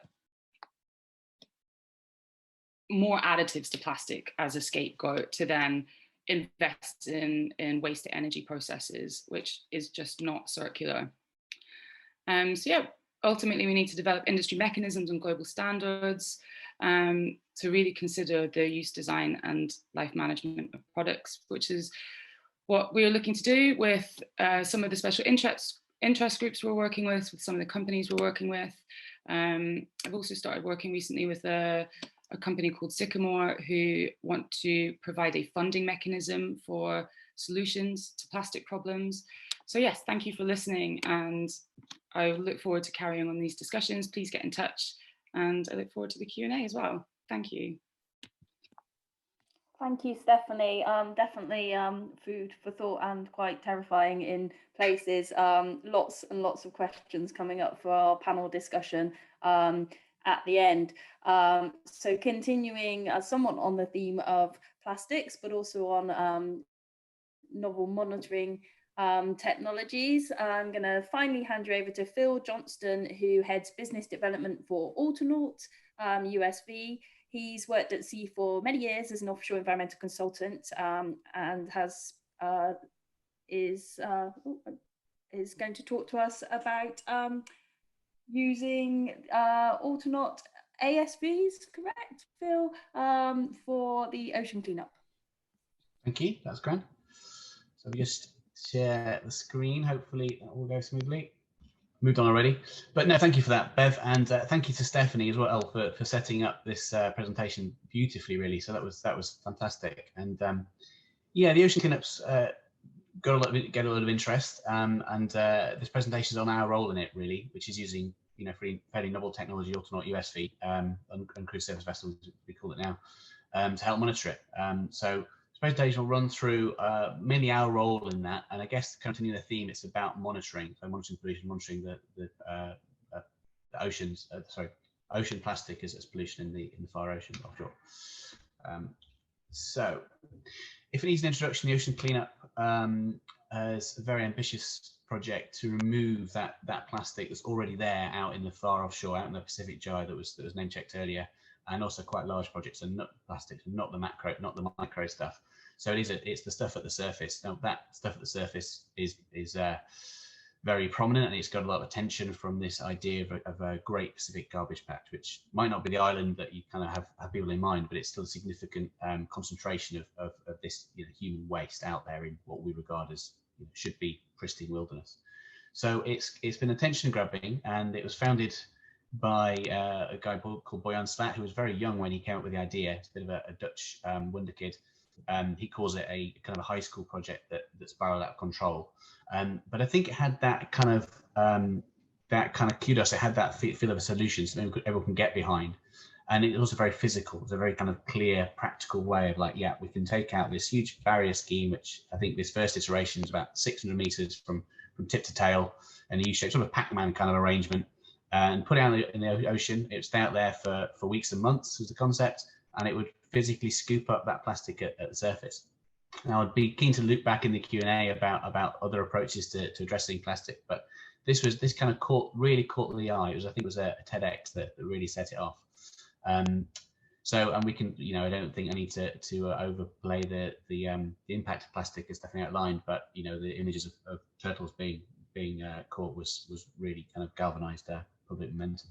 additives to plastic as a scapegoat to then invest in waste to energy processes, which is just not circular. So yeah, ultimately we need to develop industry mechanisms and global standards to really consider the use, design and life management of products, which is what we're looking to do with some of the special interest groups we're working with some of the companies we're working with. I've also started working recently with a company called Sycamore, who want to provide a funding mechanism for solutions to plastic problems. So yes, thank you for listening, and I look forward to carrying on these discussions. Please get in touch, and I look forward to the Q&A as well. Thank you. Thank you, Stephanie. Definitely food for thought and quite terrifying in places. Lots and lots of questions coming up for our panel discussion at the end. So continuing somewhat on the theme of plastics, but also on novel monitoring technologies, I'm going to finally hand you over to Phil Johnston, who heads business development for Oceanology, USV. He's worked at sea for many years as an offshore environmental consultant, and is going to talk to us about using Oceanology ASVs, correct, Phil, for the ocean cleanup. Thank you, that's great. So we just share the screen, hopefully that will go smoothly. Moved on already, but no, thank you for that, Bev, and thank you to Stephanie as well for setting up this presentation beautifully, really. So that was fantastic, and yeah, the ocean cleanups get a lot of interest, and this presentation is on our role in it, really, which is using fairly novel technology, Oceanology USV, uncrewed surface vessels we call it now, to help monitor it. So presentation will run through mainly our role in that, and I guess to continue the theme, it's about monitoring, so monitoring pollution, monitoring the oceans, ocean plastic as pollution in the far ocean offshore. So, if it needs an introduction, the Ocean Cleanup is a very ambitious project to remove that plastic that's already there out in the far offshore, out in the Pacific Gyre that was name checked earlier, and also quite large projects, and not plastics, not the macro, not the micro stuff. So it's the stuff at the surface. Now that stuff at the surface is very prominent, and it's got a lot of attention from this idea of a Great Pacific Garbage Patch, which might not be the island that you kind of have people in mind, but it's still a significant concentration of this human waste out there in what we regard as should be pristine wilderness. So it's been attention grabbing, and it was founded by a guy called Boyan Slat, who was very young when he came up with the idea. It's a bit of a Dutch wonder kid. He calls it a kind of a high school project that spiraled out of control. But I think it had that kind of kudos. It had that feel of a solution, something everyone can get behind. And it was also very physical. It was a very kind of clear, practical way of like, yeah, we can take out this huge barrier scheme, which I think this first iteration is about 600 meters from tip to tail, and a U-shape, sort of a Pac-Man kind of arrangement, and put it out in the ocean. It was out there for weeks and months was the concept, and it would physically scoop up that plastic at the surface. Now, I'd be keen to loop back in the Q&A about other approaches to addressing plastic, but this kind of really caught the eye. I think it was a TEDx that really set it off. And we can, I don't think I need to overplay the impact of plastic as Stephanie outlined, but the images of turtles being caught was really kind of galvanized public momentum.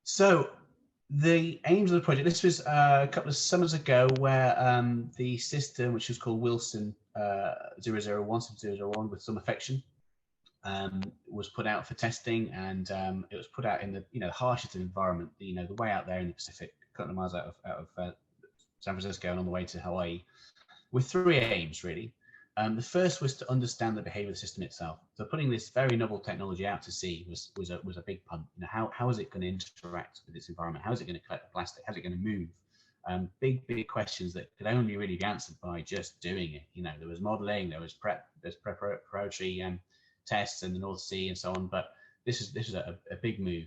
So the aims of the project, this was a couple of summers ago, where the system, which was called Wilson 001 with some affection, was put out for testing, and it was put out in the harshest environment, the way out there in the Pacific, a couple of miles out of San Francisco and on the way to Hawaii, with three aims really. The first was to understand the behavior of the system itself. So putting this very novel technology out to sea was a big punt. How is it going to interact with its environment? How is it going to collect the plastic? How is it going to move? Big questions that could only really be answered by just doing it. There was modeling, there's preparatory tests in the North Sea and so on, but this is a big move.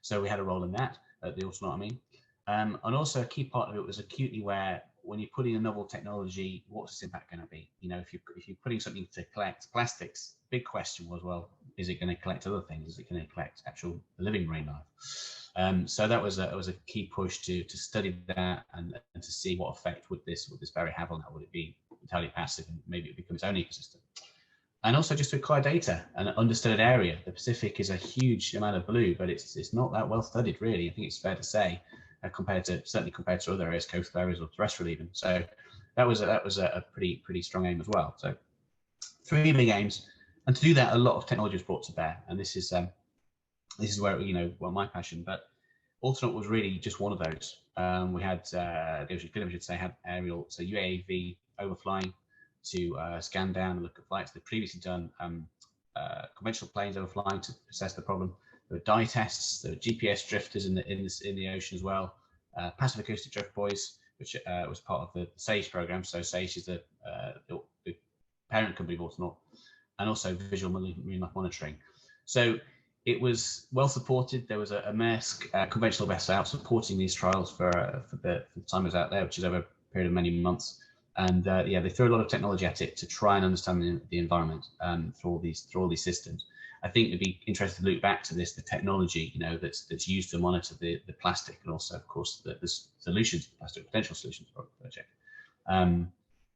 So we had a role in that at the Oceanology. And also a key part of it was acutely where, when you're putting a novel technology, what's its impact going to be? If you're putting something to collect plastics, big question was, well, is it going to collect other things? Is it going to collect actual living marine life? So that was a key push to study that and to see what effect would this barrier have on that. Would it be entirely passive and maybe it become its own ecosystem? And also just to acquire data and an understood area. The Pacific is a huge amount of blue, but it's not that well studied really. I think it's fair to say, certainly compared to other areas, coastal areas or terrestrial even. So that was a pretty strong aim as well. So three big aims, and to do that, a lot of technology was brought to bear. And this is where my passion. But Oceanaut was really just one of those. We had had aerial, so UAV overflying to scan down and look at flights. They'd previously done conventional planes overflying to assess the problem. There were dye tests. There were GPS drifters in the ocean as well. Passive acoustic drift buoys, which was part of the SAGE program. So SAGE is the parent company of Oceanaut, and also visual marine life monitoring. So it was well supported. There was a Maersk conventional vessel out supporting these trials for the time it was out there, which is over a period of many months. And they threw a lot of technology at it to try and understand the environment through all these systems. I think it'd be interesting to look back to the technology, that's used to monitor the plastic, and also, of course, the solutions, plastic potential solutions for the project.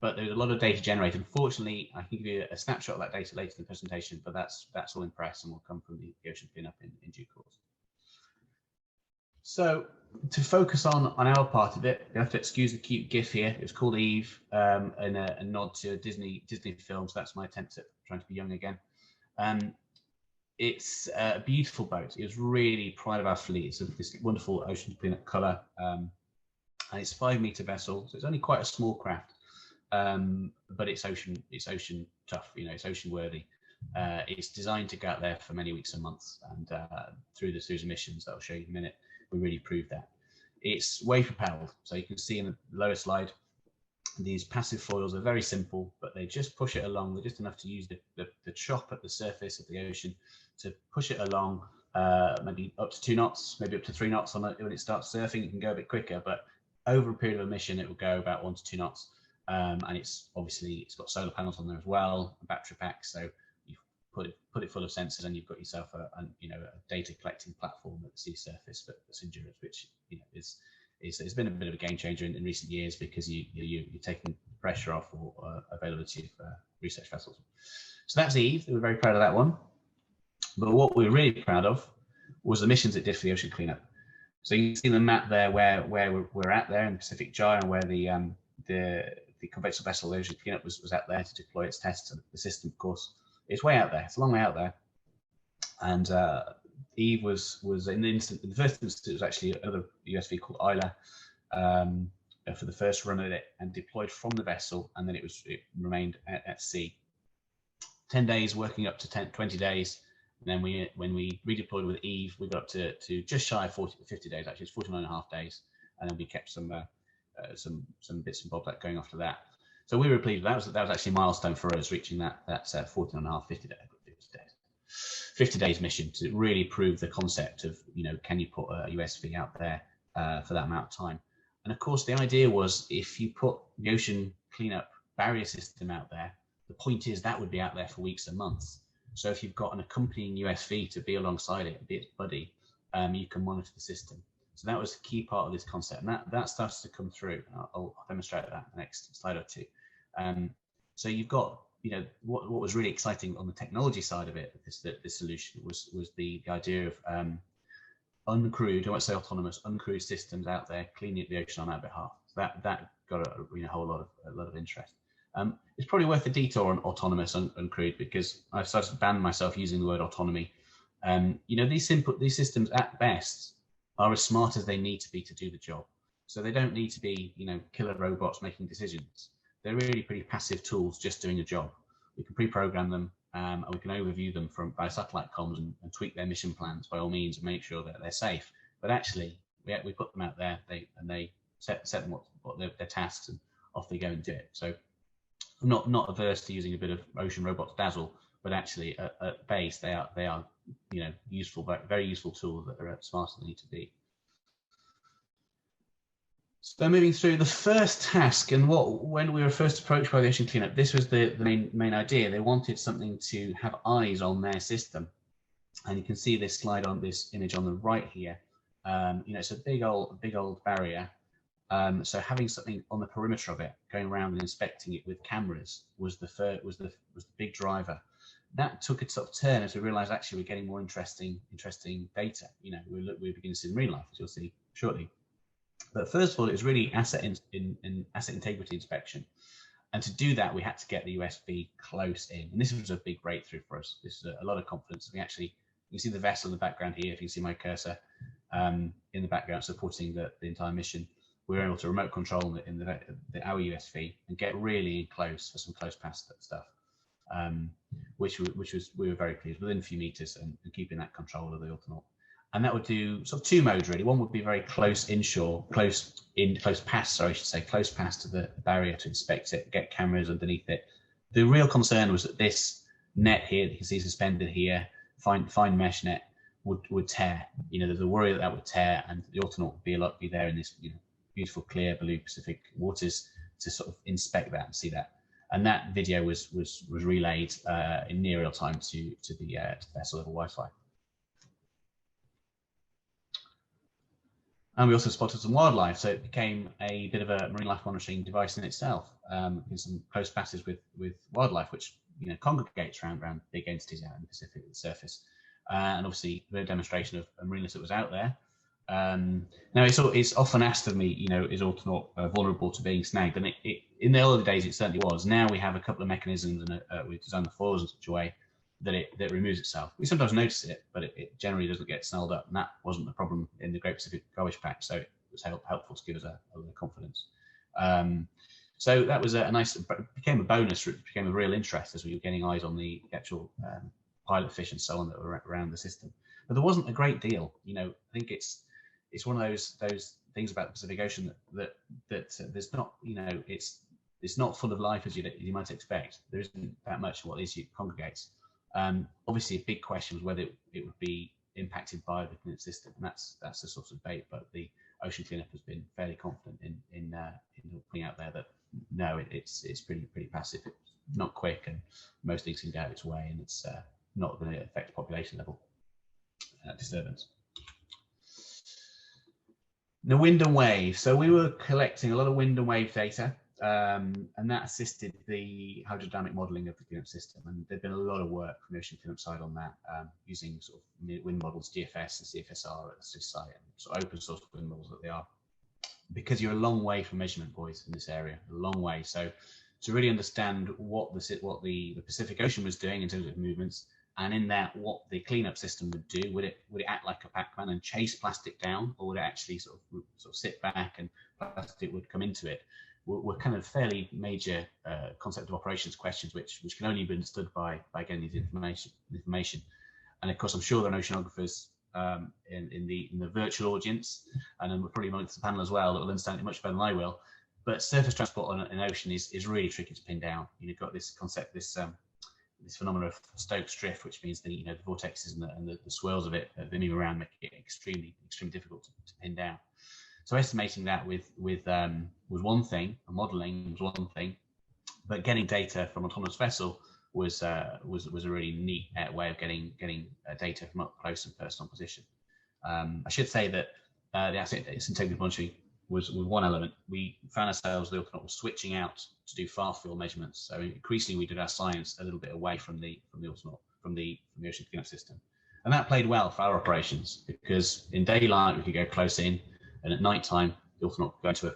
But there's a lot of data generated. Unfortunately, I can give you a snapshot of that data later in the presentation, but that's all in press and will come from the ocean cleanup in due course. So to focus on our part of it, you have to excuse the cute GIF here. It was called Eve, and a nod to a Disney film. So that's my attempt at trying to be young again. It's a beautiful boat. It was really pride of our fleet. It's this wonderful ocean cleanup colour, and it's a 5-meter vessel, so it's only quite a small craft, but it's ocean tough. It's ocean worthy. It's designed to go out there for many weeks and months, and through the series of missions that I'll show you in a minute, we really proved that. It's wave propelled, so you can see in the lower slide, these passive foils are very simple, but they just push it along. They're just enough to use the chop at the surface of the ocean to push it along, maybe up to 2 knots, maybe up to 3 knots on it. When it starts surfing, it can go a bit quicker, but over a period of a mission, it will go about 1 to 2 knots. And it's got solar panels on there as well, a battery pack. So you put it full of sensors, and you've got yourself a data collecting platform at the sea surface, but that's endurance, which it's been a bit of a game changer in recent years, because you're taking pressure off or availability of research vessels. So that's Eve. We're very proud of that one. But what we're really proud of was the missions it did for the ocean cleanup. So you can see the map there where we're at there in the Pacific Gyre, and where the conventional vessel, the ocean cleanup, was out there to deploy its tests. And the system, of course, it's way out there. It's a long way out there. And Eve was in the first instance, it was actually another USV called Isla for the first run of it, and deployed from the vessel, and then it remained at sea. 10 days, working up to 20 days. And then when we redeployed with Eve, we got up to just shy of 50 days, actually. It's 49.5 days. And then we kept some bits and bobs that going after that. So we were pleased. That was actually a milestone for us, reaching that 50 days mission to really prove the concept of, can you put a USV out there for that amount of time? And of course, the idea was, if you put the ocean cleanup barrier system out there, the point is that would be out there for weeks and months. So if you've got an accompanying USV to be alongside it, be its buddy, you can monitor the system. So that was a key part of this concept, and that starts to come through. I'll demonstrate that in the next slide or two. So you've got, what was really exciting on the technology side of it, this solution was the idea of uncrewed, I won't say autonomous, uncrewed systems out there cleaning up the ocean on our behalf. So that got a whole lot of interest. It's probably worth a detour on autonomous uncrewed, because I've started to ban myself using the word autonomy. These systems at best are as smart as they need to be to do the job. So they don't need to be, killer robots making decisions. They're really pretty passive tools just doing a job. We can pre-program them, and we can overview them by satellite comms and tweak their mission plans by all means and make sure that they're safe. But actually, we put them out there, they set them what their tasks, and off they go and do it. So I'm not averse to using a bit of ocean robots dazzle, but actually at base they are useful, very useful tools that are smarter than they need to be. So moving through the first task, and when we were first approached by the ocean cleanup, this was the main idea. They wanted something to have eyes on their system, and you can see this slide on this image on the right here. It's a big old barrier. So having something on the perimeter of it, going around and inspecting it with cameras, was the big driver. That took a sort of turn as we realised actually we're getting more interesting data. We're beginning to see in real life, as you'll see shortly. But first of all, it was really asset integrity inspection, and to do that we had to get the USV close in, and this was a big breakthrough for us. This is a lot of confidence. You can see the vessel in the background here. If you can see my cursor in the background supporting the entire mission. We were able to remote control our USV and get really close for some close pass stuff, which we were very pleased, within a few meters and keeping that control of the Oceanaut. And that would do sort of two modes really. One would be very close inshore, close pass to the barrier to inspect it, get cameras underneath it. The real concern was that this net here that you can see suspended here, fine mesh net, would tear. There's a worry that would tear, and the Oceanaut would be there in this beautiful clear blue Pacific waters to sort of inspect that and see that. And that video was relayed in near real time to the vessel over Wi-Fi. And we also spotted some wildlife, so it became a bit of a marine life monitoring device in itself, in some close passes with wildlife, which congregates around big entities out in the Pacific at the surface. And obviously, the demonstration of a marine life that was out there. Now it's often asked of me, is Oceanaut vulnerable to being snagged? And in the early days, it certainly was. Now we have a couple of mechanisms, and we designed the foils in such a way that it removes itself. We sometimes notice it, but it generally doesn't get snarled up, and that wasn't the problem in the Great Pacific Garbage Patch, so it was helpful to give us a little confidence. So that was became a bonus, it became a real interest as we were getting eyes on the actual pilot fish and so on that were around the system. But there wasn't a great deal. I think it's one of those things about the Pacific Ocean that there's not, it's not full of life as you might expect. There isn't that much what these congregates. Obviously, a big question was whether it would be impacted by the cleanup system, and that's the sort of debate. But the ocean cleanup has been fairly confident in putting out there that no, it's pretty passive. It's not quick, and most things can go its way, and it's not going to affect population level disturbance. The wind and wave. So we were collecting a lot of wind and wave data, and that assisted the hydrodynamic modelling of the cleanup system. And there'd been a lot of work from the ocean cleanup side on that, using sort of wind models, GFS and CFSR at this site, and sort of open source wind models that they are. Because you're a long way from measurement, boys, in this area, a long way. So to really understand what the Pacific Ocean was doing in terms of movements, And in that, what the cleanup system would do, would it act like a Pac-Man and chase plastic down, or would it actually sort of sit back and plastic would come into it? Were kind of fairly major concept of operations questions, which can only be understood by getting these information. And of course, I'm sure there are oceanographers in the virtual audience, and then probably amongst the panel as well, that will understand it much better than I will. But surface transport on an ocean is really tricky to pin down. You've got this concept, this phenomenon of Stokes drift, which means the the vortexes and the swirls of it that move around make it extremely difficult to pin down. So estimating that was one thing, and modelling was one thing, but getting data from an autonomous vessel was a really neat way of getting data from up close and personal position. I should say that the asset integrity monitoring was one element. We found ourselves, the Oceanaut was switching out to do far field measurements. So increasingly we did our science a little bit away from the Oceanaut, from the ocean cleanup system. And that played well for our operations, because in daylight we could go close in, and at night time the Oceanaut could go to a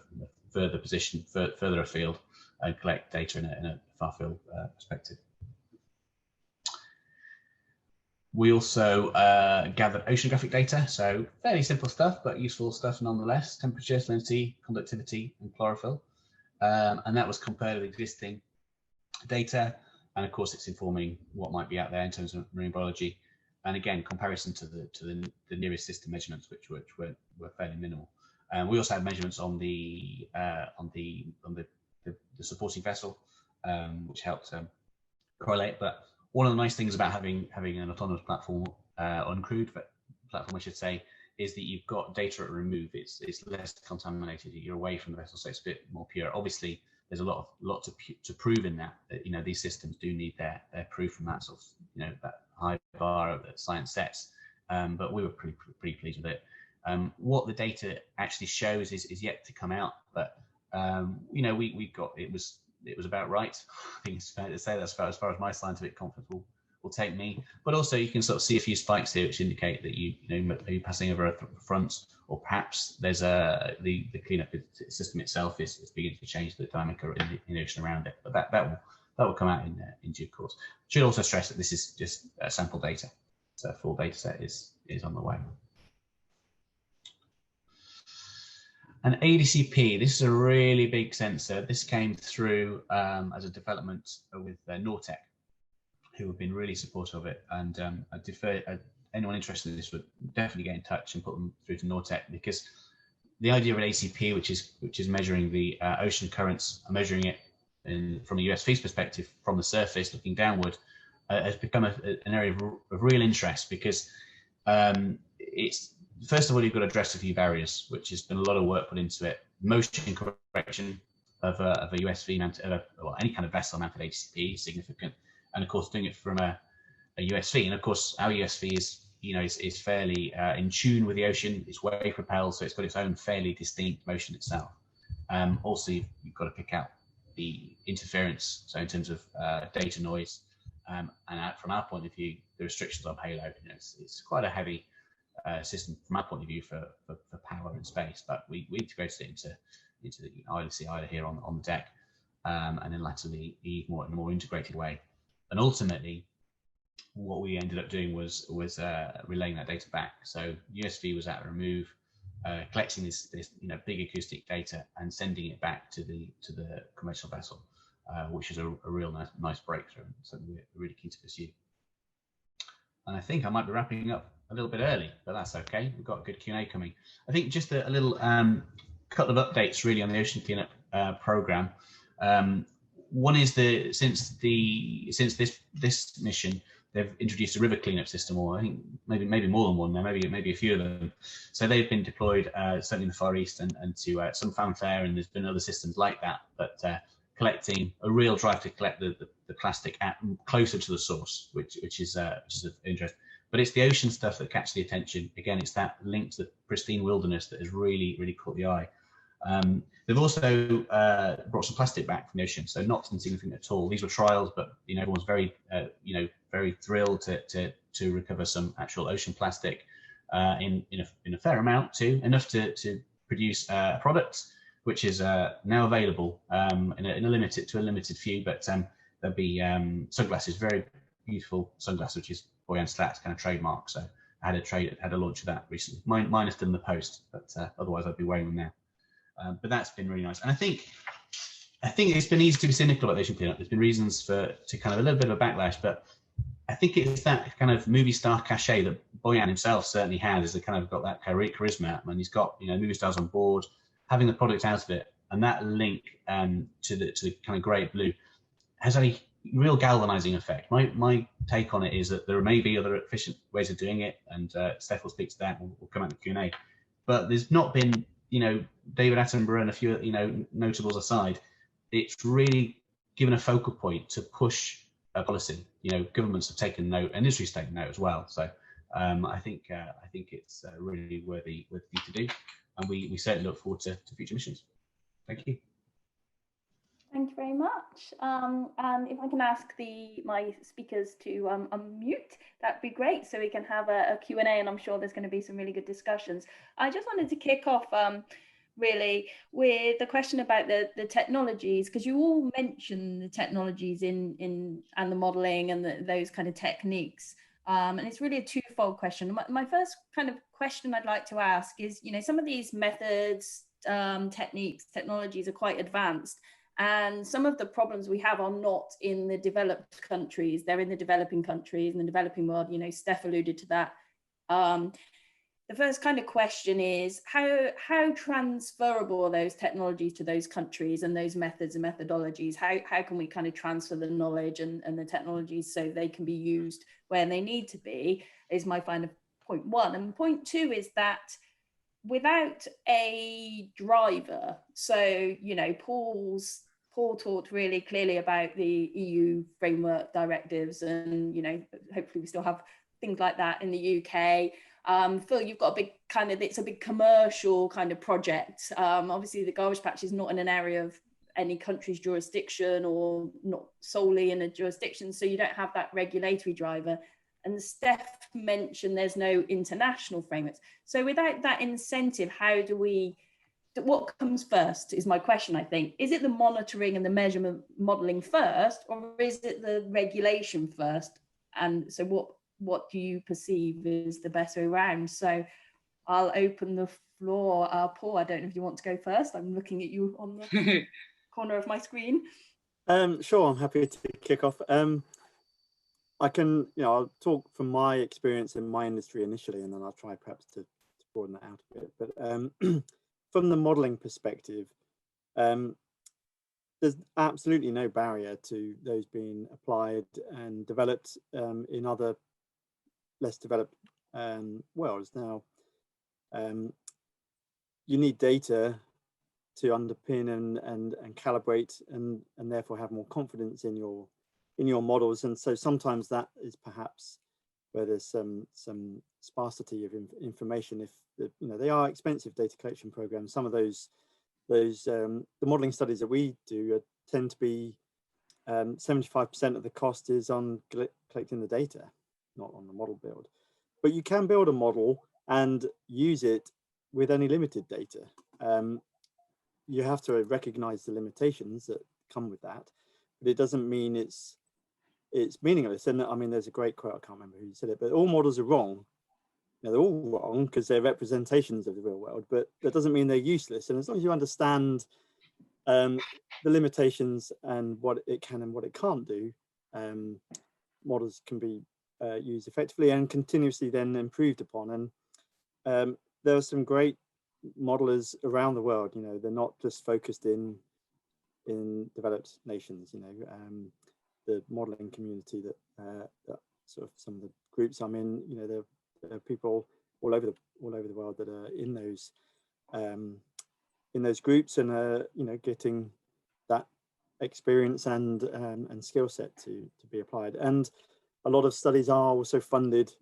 further position, further afield, and collect data in a far field perspective. We also gathered oceanographic data, so fairly simple stuff, but useful stuff nonetheless: temperature, salinity, conductivity, and chlorophyll. And that was compared with existing data, and of course it's informing what might be out there in terms of marine biology. And again, comparison to the nearest system measurements, which were fairly minimal. We also had measurements on the supporting vessel, which helped correlate. But one of the nice things about having an autonomous platform, uncrewed platform, I should say, is that you've got data at remove. It's less contaminated. You're away from the vessel, so it's a bit more pure. Obviously, there's a lot to prove in that. These systems do need their proof from that sort of that high bar that science sets. But we were pretty pleased with it. What the data actually shows is yet to come out. But we got it was about right. I think it's fair to say that's as far as my scientific confidence will take me. But also you can sort of see a few spikes here which indicate that are you passing over a front, or perhaps there's the cleanup system itself is beginning to change the dynamic in the ocean around it. But that will come out in due course. Should also stress that this is just sample data, so a full data set is on the way. An ADCP, this is a really big sensor. This came through as a development with Nortec, who have been really supportive of it. And I defer, anyone interested in this would definitely get in touch and put them through to Nortec, because the idea of an ACP, which is measuring the ocean currents, measuring it from a USV's perspective from the surface looking downward, has become an area of real interest, because it's, first of all, you've got to address a few barriers, which has been a lot of work put into it. Motion correction of a USV mounted, well, any kind of vessel mounted ACP is significant, and of course doing it from a USV. And of course our USV is fairly in tune with the ocean. It's wave propelled, so it's got its own fairly distinct motion itself. Also, you've got to pick out the interference, so in terms of data noise, and from our point of view, the restrictions on payload. It's quite a heavy system from our point of view for power and space, but we integrated it into the either here on the deck, and then latterly in a more integrated way. And ultimately, what we ended up doing was relaying that data back. So USV was at remove, collecting this big acoustic data and sending it back to the commercial vessel, which is a real nice breakthrough, and something we're really keen to pursue. And I think I might be wrapping up a little bit early, but that's okay. We've got a good Q&A coming. I think just a little couple of updates really on the ocean cleanup program. One is since this mission, they've introduced a river cleanup system, or I think maybe more than one now, maybe a few of them. So they've been deployed certainly in the Far East and to some fanfare, and there's been other systems like that, but collecting a real drive to collect the plastic closer to the source, which is of interest. But it's the ocean stuff that catches the attention. Again, it's that link to the pristine wilderness that has really caught the eye. They've also brought some plastic back from the ocean, so not insignificant at all. These were trials, but everyone's very very thrilled to recover some actual ocean plastic in a fair amount too, enough to produce a product which is now available in a limited few, but there'll be sunglasses, very beautiful sunglasses, which is Boyan Slat's kind of trademark. So I had a launch of that recently. Mine is still in the post, but otherwise I'd be wearing them now. But that's been really nice. And I think it's been easy to be cynical about Ocean Cleanup. There's been reasons to kind of a little bit of a backlash, but I think it's that kind of movie star cachet that Boyan himself certainly has. Is kind of got that charisma, and he's got movie stars on board, having the product out of it, and that link to the kind of great blue has a real galvanizing effect. My take on it is that there may be other efficient ways of doing it, and Steph will speak to that. We'll come out in the Q&A. But there's not been, David Attenborough and a few, notables aside, it's really given a focal point to push a policy. Governments have taken note, industry's taken note as well. So I think it's really worthy to do, and we certainly look forward to future missions. Thank you. Thank you very much. And if I can ask my speakers to unmute, that'd be great, so we can have a Q&A, and I'm sure there's going to be some really good discussions. I just wanted to kick off really with the question about the technologies, because you all mentioned the technologies and the modeling and those kind of techniques. And it's really a twofold question. My first kind of question I'd like to ask is, some of these methods, techniques, technologies are quite advanced. And some of the problems we have are not in the developed countries, they're in the developing countries and the developing world. Steph alluded to that. The first kind of question is how transferable are those technologies to those countries and those methods and methodologies? How can we kind of transfer the knowledge and the technologies so they can be used where they need to be, is my final point one. And point two is that without a driver, so Paul talked really clearly about the EU framework directives, and hopefully we still have things like that in the UK. Phil, you've got it's a big commercial kind of project. Obviously the garbage patch is not in an area of any country's jurisdiction, or not solely in a jurisdiction, so you don't have that regulatory driver. And Steph mentioned there's no international frameworks. So without that incentive, what comes first is my question, I think. Is it the monitoring and the measurement modeling first, or is it the regulation first? And so what do you perceive is the best way around? So I'll open the floor. Paul, I don't know if you want to go first. I'm looking at you on the corner of my screen. Sure, I'm happy to kick off. I can, I'll talk from my experience in my industry initially, and then I'll try perhaps to broaden that out a bit. But from the modelling perspective, there's absolutely no barrier to those being applied and developed in other less developed worlds. Now, you need data to underpin and calibrate and therefore have more confidence in your models, and so sometimes that is perhaps where there's some sparsity of information. If they are expensive data collection programs, some of those the modeling studies that we do tend to be 75% of the cost is on collecting the data, not on the model build. But you can build a model and use it with only limited data. You have to recognize the limitations that come with that, but it doesn't mean it's meaningless. And I mean, there's a great quote, I can't remember who said it, but all models are wrong. They're all wrong because they're representations of the real world, but that doesn't mean they're useless. And as long as you understand the limitations and what it can and what it can't do, models can be used effectively and continuously then improved upon. And there are some great modelers around the world. They're not just focused in developed nations. The modeling community that sort of some of the groups I'm in, there are people all over the world that are in those groups and are getting that experience and skill set to be applied. And a lot of studies are also funded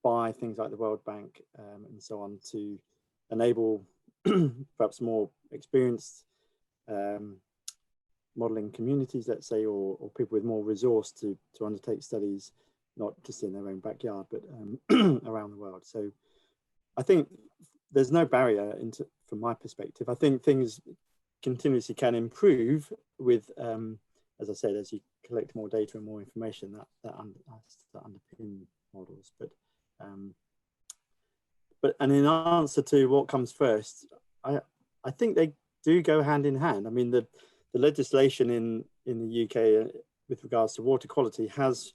by things like the World Bank and so on to enable perhaps more experienced modeling communities, let's say, or people with more resource to undertake studies, not just in their own backyard, but around the world. So I think there's no barrier from my perspective. I think things continuously can improve with, as I said, as you collect more data and more information that underpin models. But and in answer to what comes first, I think they do go hand in hand. I mean, the legislation in the UK with regards to water quality has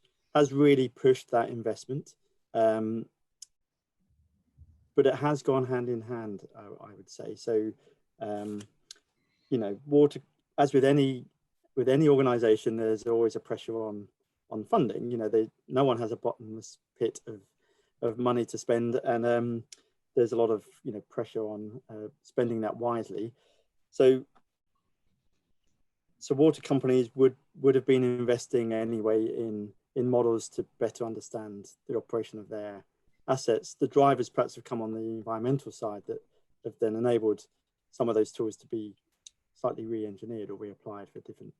really pushed that investment, but it has gone hand in hand, I would say. So, you know, water, as with any organisation, there's always a pressure on funding. You know, no one has a bottomless pit of money to spend, and there's a lot of, you know, pressure on spending that wisely. So water companies would have been investing anyway in models to better understand the operation of their assets. The drivers perhaps have come on the environmental side that have then enabled some of those tools to be slightly re-engineered or reapplied for different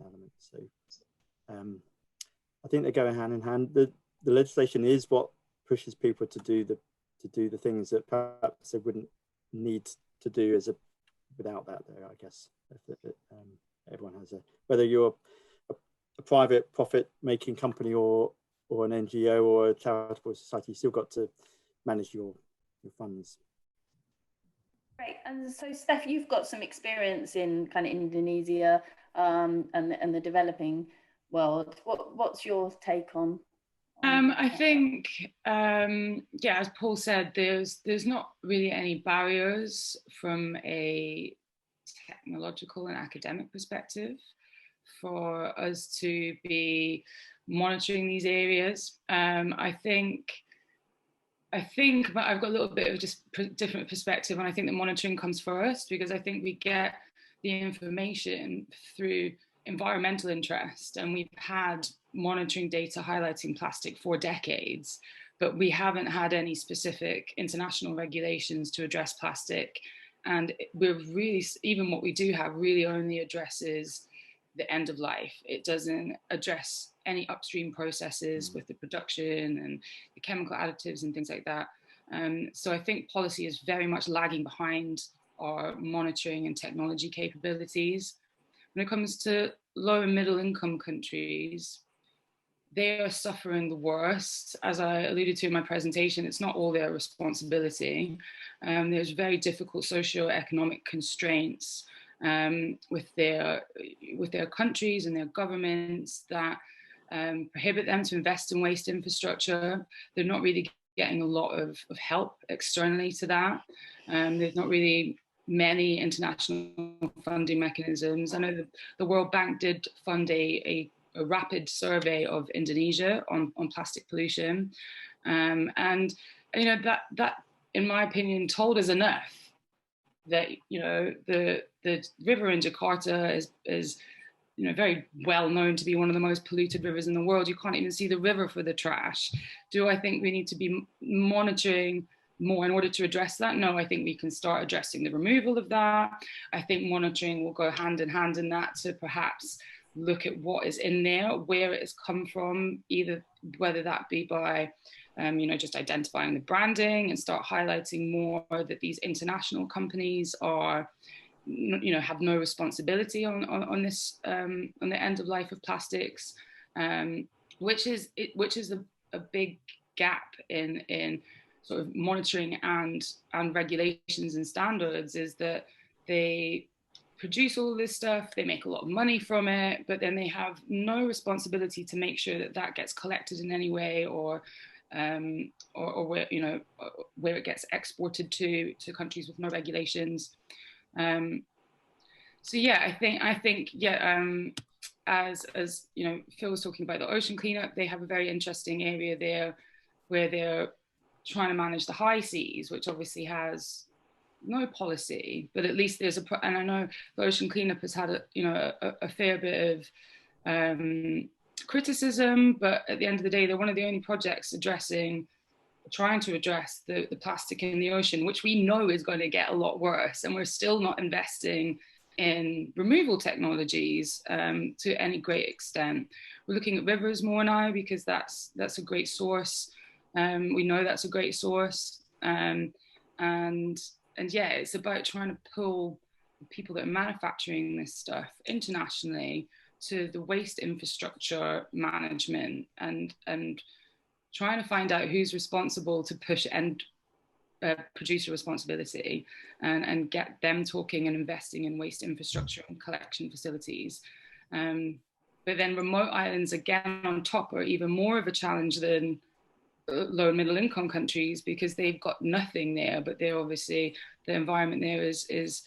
elements. So I think they go hand in hand. The legislation is what pushes people to do the things that perhaps they wouldn't need to do without that there, I guess. Everyone has whether you're a private profit-making company or an NGO or a charitable society, you still got to manage your funds. Great. And so, Steph, you've got some experience in kind of Indonesia and the developing world. What's your take on? I think, yeah, as Paul said, there's not really any barriers from a technological and academic perspective for us to be monitoring these areas. I think I've got a little bit of just different perspective, and I think the monitoring comes first, because I think we get the information through environmental interest, and we've had monitoring data highlighting plastic for decades, but we haven't had any specific international regulations to address plastic. And we're really, even what we do have really only addresses the end of life. It doesn't address any upstream processes with the production and the chemical additives and things like that. So I think policy is very much lagging behind our monitoring and technology capabilities. When it comes to low and middle income countries, they are suffering the worst. As I alluded to in my presentation, it's not all their responsibility. There's very difficult socio-economic constraints with their countries and their governments that prohibit them to invest in waste infrastructure. They're not really getting a lot of help externally to that. There's not really many international funding mechanisms. I know the World Bank did fund a rapid survey of Indonesia on plastic pollution. And you know, that in my opinion told us enough that, you know, the river in Jakarta is you know, very well known to be one of the most polluted rivers in the world. You can't even see the river for the trash. Do I think we need to be monitoring more in order to address that? No, I think we can start addressing the removal of that. I think monitoring will go hand in hand in that, to perhaps look at what is in there, where it has come from, either whether that be by you know, just identifying the branding and start highlighting more that these international companies are, you know, have no responsibility on this on the end of life of plastics, which is a big gap in sort of monitoring and regulations and standards, is that they produce all this stuff, they make a lot of money from it, but then they have no responsibility to make sure that that gets collected in any way, or where, you know, where it gets exported to countries with no regulations. So yeah, I think yeah, as you know, Phil was talking about the ocean cleanup, they have a very interesting area there where they're trying to manage the high seas, which obviously has no policy, but at least there's and I know the ocean cleanup has had a fair bit of criticism, but at the end of the day, they're one of the only projects trying to address the plastic in the ocean, which we know is going to get a lot worse, and we're still not investing in removal technologies to any great extent. We're looking at rivers more now because that's a great source. We know that's a great source, and yeah, it's about trying to pull the people that are manufacturing this stuff internationally to the waste infrastructure management and trying to find out who's responsible to push end producer responsibility and get them talking and investing in waste infrastructure and collection facilities. But then remote islands, again, on top are even more of a challenge than low and middle income countries, because they've got nothing there, but they're obviously, the environment there is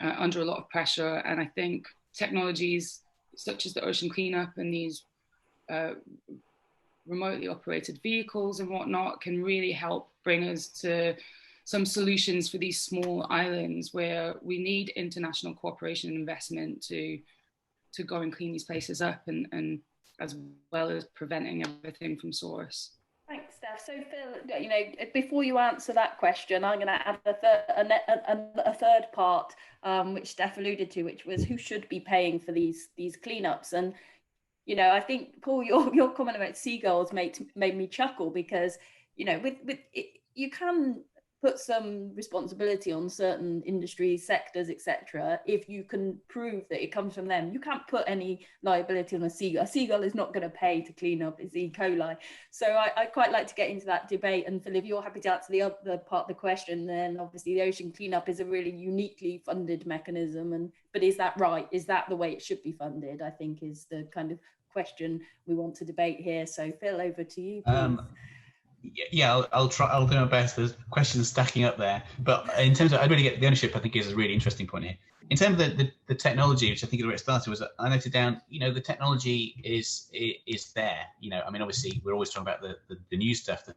under a lot of pressure. And I think technologies such as the ocean cleanup and these remotely operated vehicles and whatnot can really help bring us to some solutions for these small islands where we need international cooperation and investment to go and clean these places up, and as well as preventing everything from source. Thanks, Steph. So Phil, you know, before you answer that question, I'm going to add a third part, which Steph alluded to, which was who should be paying for these cleanups. And you know, I think, Paul, your comment about seagulls made me chuckle, because, you know, with it, you can put some responsibility on certain industries, sectors, etc. if you can prove that it comes from them. You can't put any liability on a seagull. A seagull is not going to pay to clean up its E. coli. So I quite like to get into that debate. And Phil, if you're happy to answer the other part of the question, then obviously the ocean cleanup is a really uniquely funded mechanism. But is that right? Is that the way it should be funded? I think is the kind of question we want to debate here. So Phil, over to you, please. Yeah, I'll try. I'll do my best. There's questions stacking up there, but in terms of, I really get the ownership, I think is a really interesting point here. In terms of the technology, which I think is where it started, was I noted down, you know, the technology is there. You know, I mean, obviously we're always talking about the new stuff, the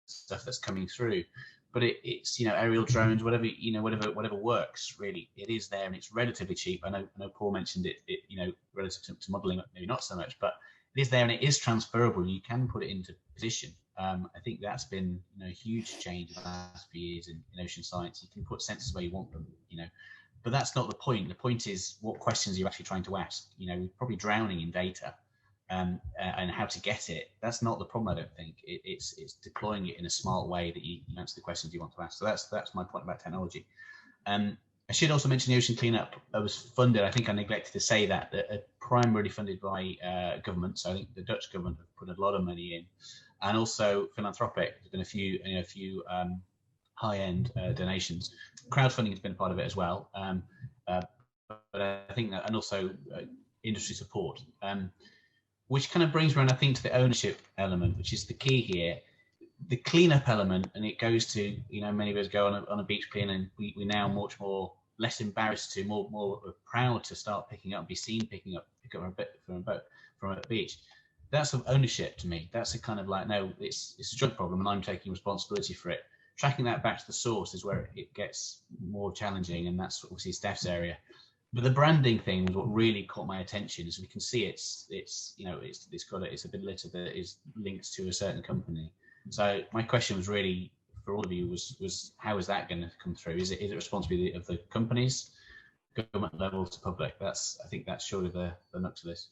stuff that's coming through, but it's, you know, aerial drones, whatever, you know, whatever works, really, it is there and it's relatively cheap. I know Paul mentioned it, you know, relative to modelling, maybe not so much, but it is there and it is transferable. You can put it into position. I think that's been, you know, a huge change in the last few years in ocean science. You can put sensors where you want them, you know, but that's not the point. The point is what questions you're actually trying to ask. You know, we're probably drowning in data, and how to get it. That's not the problem, I don't think. It's deploying it in a smart way that you answer the questions you want to ask. So that's my point about technology. I should also mention the ocean cleanup was funded, I think I neglected to say that, primarily funded by government. So I think the Dutch government have put a lot of money in, and also philanthropic. There's been a few high-end donations. Crowdfunding has been a part of it as well, but I think that, and also industry support, which kind of brings around, I think, to the ownership element, which is the key here. The cleanup element, and it goes to, you know, many of us go on a beach clean, and we now much more less embarrassed to, more proud to start picking up, be seen picking up from a beach. That's of ownership to me. That's a kind of like, no, it's a joint problem and I'm taking responsibility for it. Tracking that back to the source is where it gets more challenging, and that's obviously Steph's area. But the branding thing was what really caught my attention. As we can see, it's you know, it's a bit litter that is linked to a certain company. So my question was really for all of you was how is that going to come through? Is it responsibility of the companies, government level to public? I think that's surely the nut to this.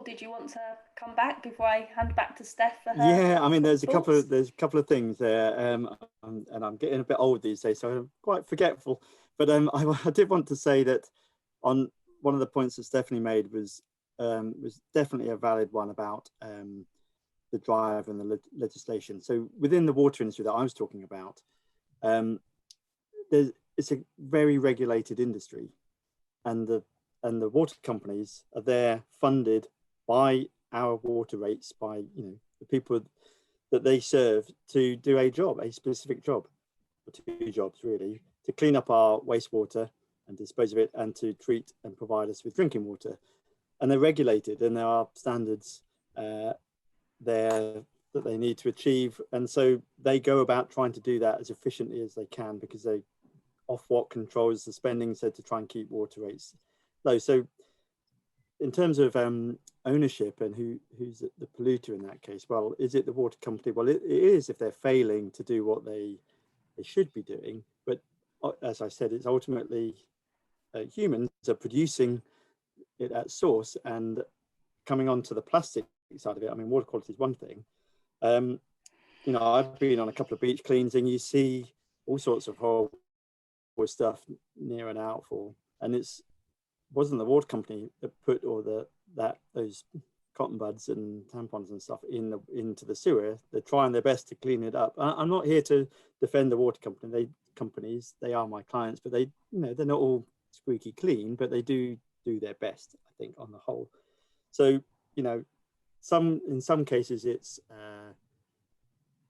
Did you want to come back before I hand back to Steph for her? Yeah, I mean, there's a thoughts? couple of things there, and I'm getting a bit old these days, so I'm quite forgetful. But I did want to say that on one of the points that Stephanie made was definitely a valid one about the drive and the legislation. So within the water industry that I was talking about, it's a very regulated industry, and the water companies are there funded by our water rates, by, you know, the people that they serve to do a specific job, or two jobs really, to clean up our wastewater and dispose of it, and to treat and provide us with drinking water. And they're regulated, and there are standards there that they need to achieve, and so they go about trying to do that as efficiently as they can, because they Ofwat controls the spending, so to try and keep water rates low. So in terms of ownership and who's the polluter in that case, well, is it the water company? Well, it is if they're failing to do what they should be doing. But as I said, it's ultimately humans are producing it at source and coming on to the plastic side of it. I mean, water quality is one thing. You know, I've been on a couple of beach cleans, and you see all sorts of horrible stuff near an outfall, and it's wasn't the water company that put all those cotton buds and tampons and stuff into the sewer. They're trying their best to clean it up. I'm not here to defend the water companies. They are my clients, but they, they're not all squeaky clean, but they do their best, I think, on the whole. So, in some cases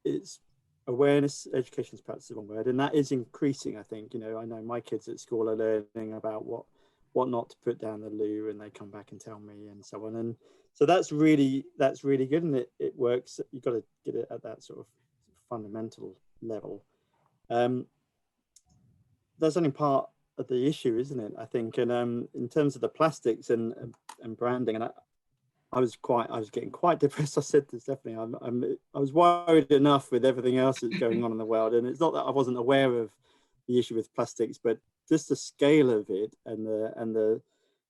it's awareness. Education is perhaps the wrong word, and that is increasing, I think. I know my kids at school are learning about what not to put down the loo, and they come back and tell me, and so on. And so that's really good, and it works. You've got to get it at that sort of fundamental level. That's only part of the issue, isn't it, I think? And in terms of the plastics and branding, and I was getting quite depressed. I said to Stephanie, I was worried enough with everything else that's going on in the world, and it's not that I wasn't aware of the issue with plastics, but just the scale of it, and the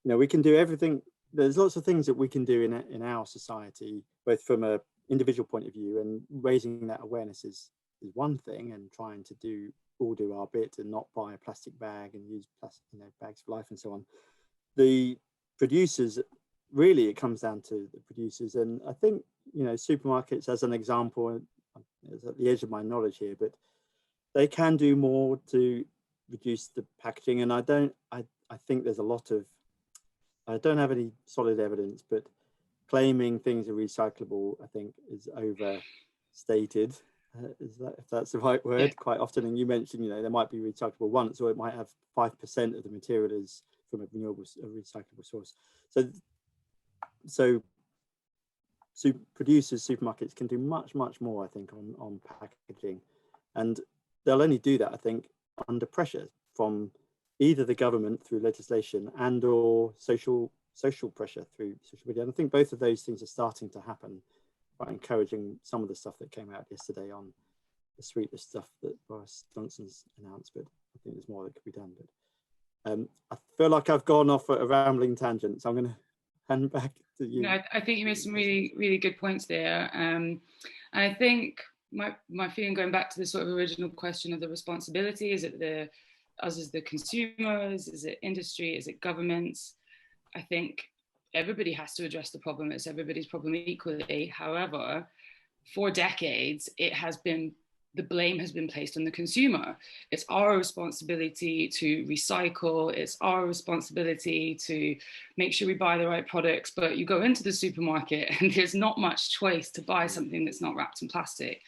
we can do everything. There's lots of things that we can do in our society, both from a individual point of view, and raising that awareness is one thing, and trying to all do our bit and not buy a plastic bag and use plastic, bags for life and so on. The producers, really, it comes down to the producers, and I think supermarkets, as an example, is at the edge of my knowledge here, but they can do more to reduce the packaging. And I think there's a lot of, I don't have any solid evidence, but claiming things are recyclable, I think, is overstated. If that's the right word? Yeah. Quite often, and you mentioned, there might be recyclable once, or it might have 5% of the material is from a recyclable source. So producers, supermarkets can do much more, I think, on packaging, and they'll only do that, I think, under pressure from either the government through legislation and or social pressure through social media. And I think both of those things are starting to happen, by encouraging some of the stuff that came out yesterday on the sweetless stuff that Boris Johnson's announced. But I think there's more that could be done. But I feel like I've gone off at a rambling tangent, so I'm going to hand back to you. No, I think you made some really good points there. And I think my feeling, going back to the sort of original question of the responsibility, is it us as the consumers, is it industry, is it governments? I think everybody has to address the problem. It's everybody's problem equally. However, for decades, the blame has been placed on the consumer. It's our responsibility to recycle. It's our responsibility to make sure we buy the right products. But you go into the supermarket and there's not much choice to buy something that's not wrapped in plastic.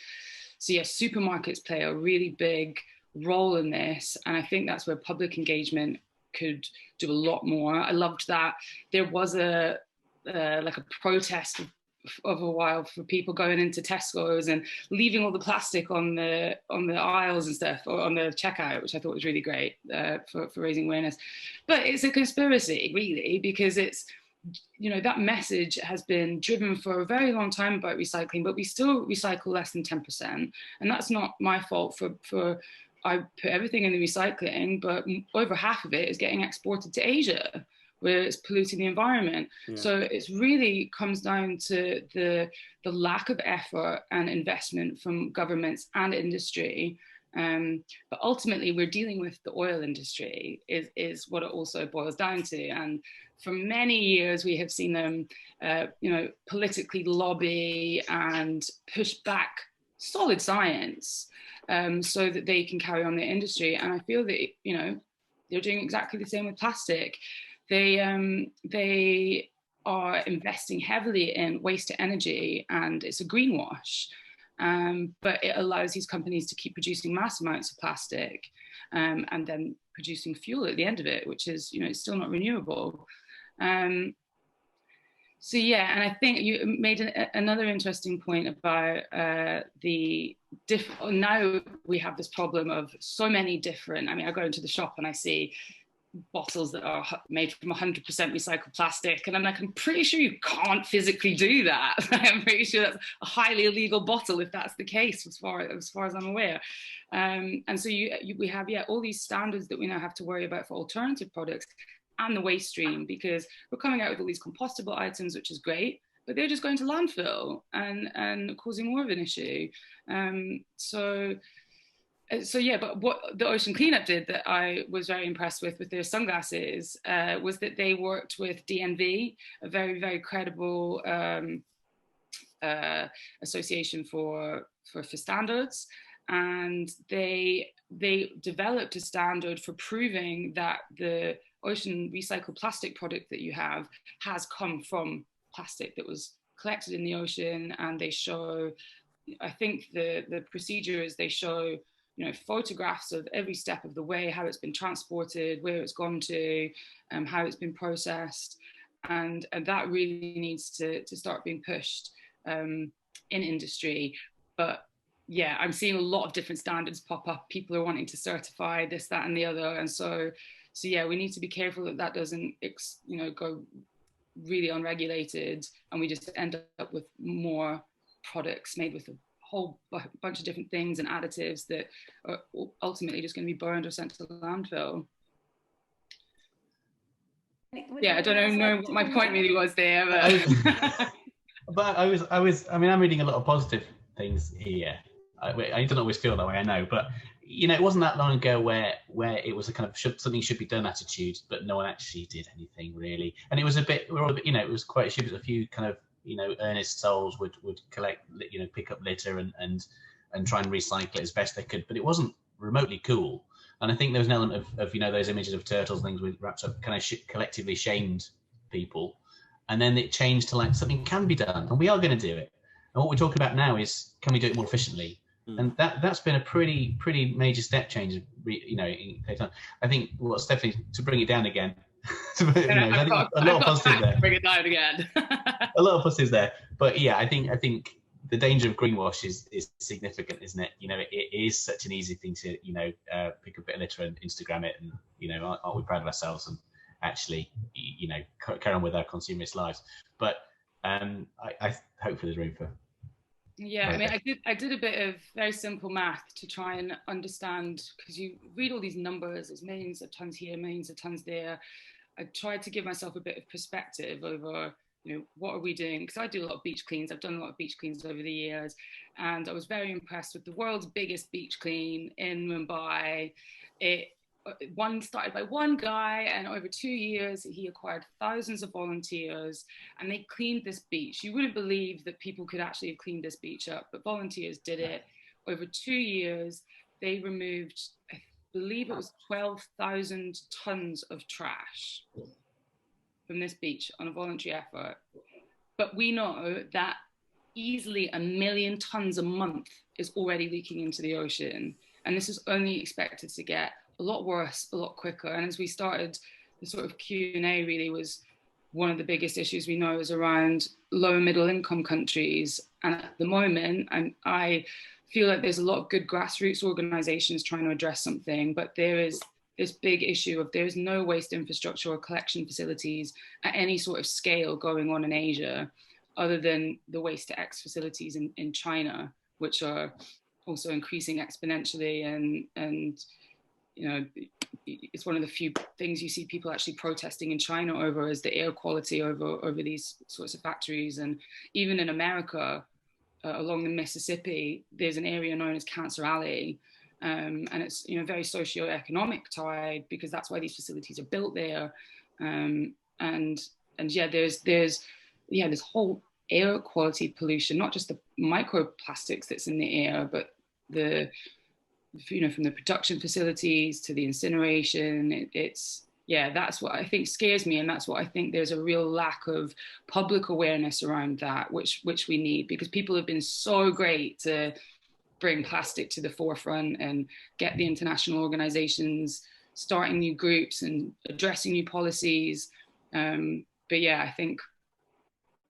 So yes, supermarkets play a really big role in this. And I think that's where public engagement could do a lot more. I loved that there was a protest of a while for people going into Tesco's and leaving all the plastic on the aisles and stuff, or on the checkout, which I thought was really great for raising awareness. But it's a conspiracy, really, because it's, that message has been driven for a very long time about recycling, but we still recycle less than 10%, and that's not my fault. For I put everything in the recycling, but over half of it is getting exported to Asia, where it's polluting the environment. Yeah. So it's really comes down to the lack of effort and investment from governments and industry. But ultimately, we're dealing with the oil industry is what it also boils down to. And for many years, we have seen them, politically lobby and push back solid science so that they can carry on their industry. And I feel that, they're doing exactly the same with plastic. They are investing heavily in waste to energy, and it's a greenwash. But it allows these companies to keep producing mass amounts of plastic and then producing fuel at the end of it, which is, it's still not renewable. So yeah, and I think you made another interesting point about now we have this problem of so many different, I go into the shop and I see bottles that are made from 100% recycled plastic, and I'm like, I'm pretty sure you can't physically do that. I'm pretty sure that's a highly illegal bottle if that's the case, as far as I'm aware. And so we have all these standards that we now have to worry about for alternative products and the waste stream, because we're coming out with all these compostable items, which is great, but they're just going to landfill and causing more of an issue. So So yeah, but what the Ocean Cleanup did that I was very impressed with their sunglasses was that they worked with DNV, a very, very credible association for standards, and they developed a standard for proving that the ocean recycled plastic product that you have has come from plastic that was collected in the ocean. And they show, I think the procedure is they show, you know, photographs of every step of the way, how it's been transported, where it's gone to, how it's been processed, and that really needs to start being pushed in industry. But yeah, I'm seeing a lot of different standards pop up. People are wanting to certify this, that, and the other, and so yeah, we need to be careful that that doesn't, you know, go really unregulated, and we just end up with more products made with a whole bunch of different things and additives that are ultimately just going to be burned or sent to the landfill. Yeah, I don't know what my point really was there, but I mean, I'm reading a lot of positive things here. I don't always feel that way, I know, but you know, it wasn't that long ago where it was a kind of something should be done attitude, but no one actually did anything really, and it was a bit, we're all a bit, you know, it was quite a few kind of, you know, earnest souls would collect, you know, pick up litter and try and recycle it as best they could, but it wasn't remotely cool. And I think there was an element of you know, those images of turtles and things with wraps up kind of collectively shamed people, and then it changed to like something can be done and we are going to do it. And what we're talking about now is, can we do it more efficiently? And that's been a pretty major step change, you know. I think what Stephanie, to bring it down again, you know, I think a lot of positives there. Bring it down again. A lot of positives there, but yeah, I think the danger of greenwash is significant, isn't it? You know, it is such an easy thing to, you know, pick a bit of litter and Instagram it, and you know, aren't we proud of ourselves, and actually, you know, carry on with our consumerist lives. But I hope there's room for. Yeah, I mean, I did a bit of very simple math to try and understand, because you read all these numbers, there's millions of tons here, millions of tons there. I tried to give myself a bit of perspective over, you know, what are we doing? Because I do a lot of beach cleans. I've done a lot of beach cleans over the years, and I was very impressed with the world's biggest beach clean in Mumbai. One started by one guy, and over 2 years he acquired thousands of volunteers, and they cleaned this beach. You wouldn't believe that people could actually have cleaned this beach up, but volunteers did it. Over 2 years they removed, I believe it was 12,000 tons of trash from this beach on a voluntary effort. But we know that easily 1 million tons a month is already leaking into the ocean, and this is only expected to get a lot worse, a lot quicker. And as we started, the sort of Q&A really was, one of the biggest issues we know is around low and middle income countries. And at the moment, I feel like there's a lot of good grassroots organizations trying to address something, but there is this big issue of there's no waste infrastructure or collection facilities at any sort of scale going on in Asia, other than the waste to X facilities in China, which are also increasing exponentially. And you know, it's one of the few things you see people actually protesting in China over, is the air quality over these sorts of factories. And even in America, along the Mississippi, there's an area known as Cancer Alley, and it's, you know, very socioeconomic tied, because that's why these facilities are built there. And yeah, there's this whole air quality pollution, not just the microplastics that's in the air, but the, you know, from the production facilities to the incineration. That's what I think scares me, and that's what I think there's a real lack of public awareness around that, which we need, because people have been so great to bring plastic to the forefront and get the international organizations starting new groups and addressing new policies. But yeah, I think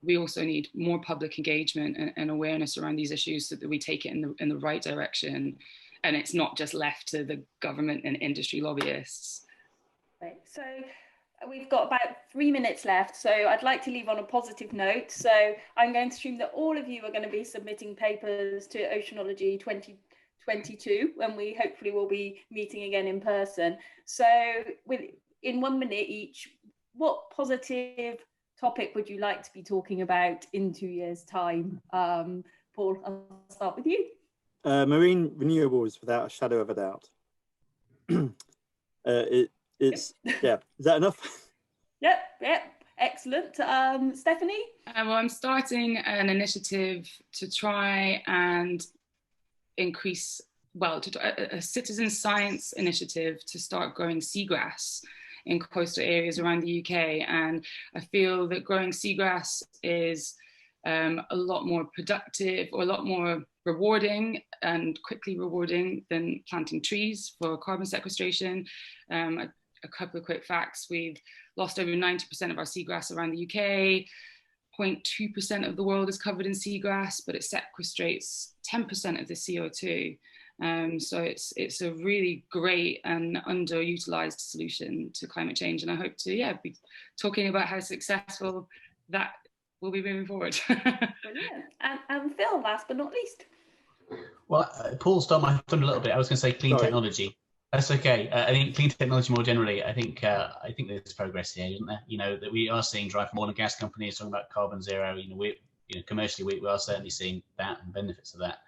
we also need more public engagement and awareness around these issues, so that we take it in the right direction, and it's not just left to the government and industry lobbyists. Right. So we've got about 3 minutes left, so I'd like to leave on a positive note. So I'm going to assume that all of you are going to be submitting papers to Oceanology 2022, when we hopefully will be meeting again in person. So in 1 minute each, what positive topic would you like to be talking about in 2 years' time? Paul, I'll start with you. marine renewables, without a shadow of a doubt. It's yeah. Is that enough? Yep. Excellent. Stephanie? Well, I'm starting an initiative to try and increase, a citizen science initiative to start growing seagrass in coastal areas around the UK. And I feel that growing seagrass is a lot more productive, or a lot more rewarding and quickly rewarding than planting trees for carbon sequestration. A couple of quick facts: we've lost over 90% of our seagrass around the UK. 0.2% of the world is covered in seagrass, but it sequestrates 10% of the CO2. So it's a really great and underutilized solution to climate change. And I hope to be talking about how successful that will be moving forward. Brilliant. And Phil, last but not least. Well, Paul stole my thunder a little bit. I was going to say clean technology. That's okay. I think clean technology more generally. I think there's progress here, isn't there? You know, that we are seeing drive from oil and gas companies talking about carbon zero. Commercially, we are certainly seeing that and benefits of that.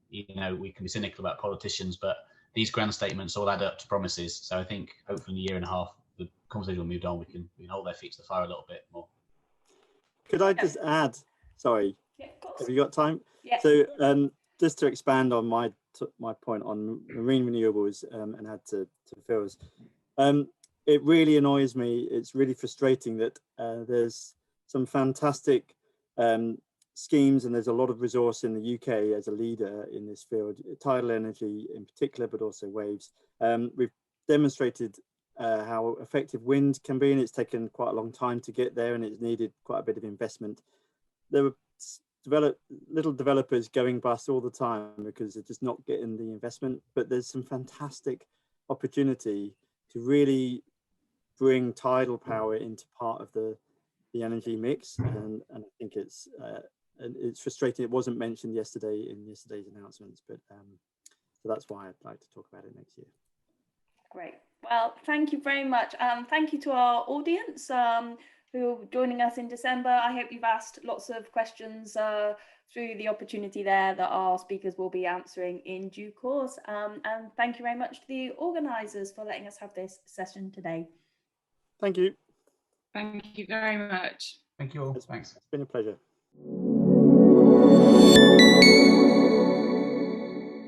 We can be cynical about politicians, but these grand statements all add up to promises. So I think hopefully in a year and a half, the conversation will move on. We can hold their feet to the fire a little bit more. Could I just add? Sorry. Yeah, of course. Have you got time? Yeah. So just to expand on my point on marine renewables and add to Phil's, it really annoys me. It's really frustrating that there's some fantastic schemes, and there's a lot of resource in the UK as a leader in this field, tidal energy in particular, but also waves. We've demonstrated how effective wind can be, and it's taken quite a long time to get there, and it's needed quite a bit of investment. There were little developers going bust all the time because they're just not getting the investment, but there's some fantastic opportunity to really bring tidal power into part of the energy mix, and I think it's frustrating it wasn't mentioned yesterday in yesterday's announcements, but so that's why I'd like to talk about it next year. Great. Well, thank you very much. Thank you to our audience who are joining us in December. I hope you've asked lots of questions through the opportunity there that our speakers will be answering in due course. And thank you very much to the organisers for letting us have this session today. Thank you. Thank you very much. Thank you all. Thanks. It's been a pleasure.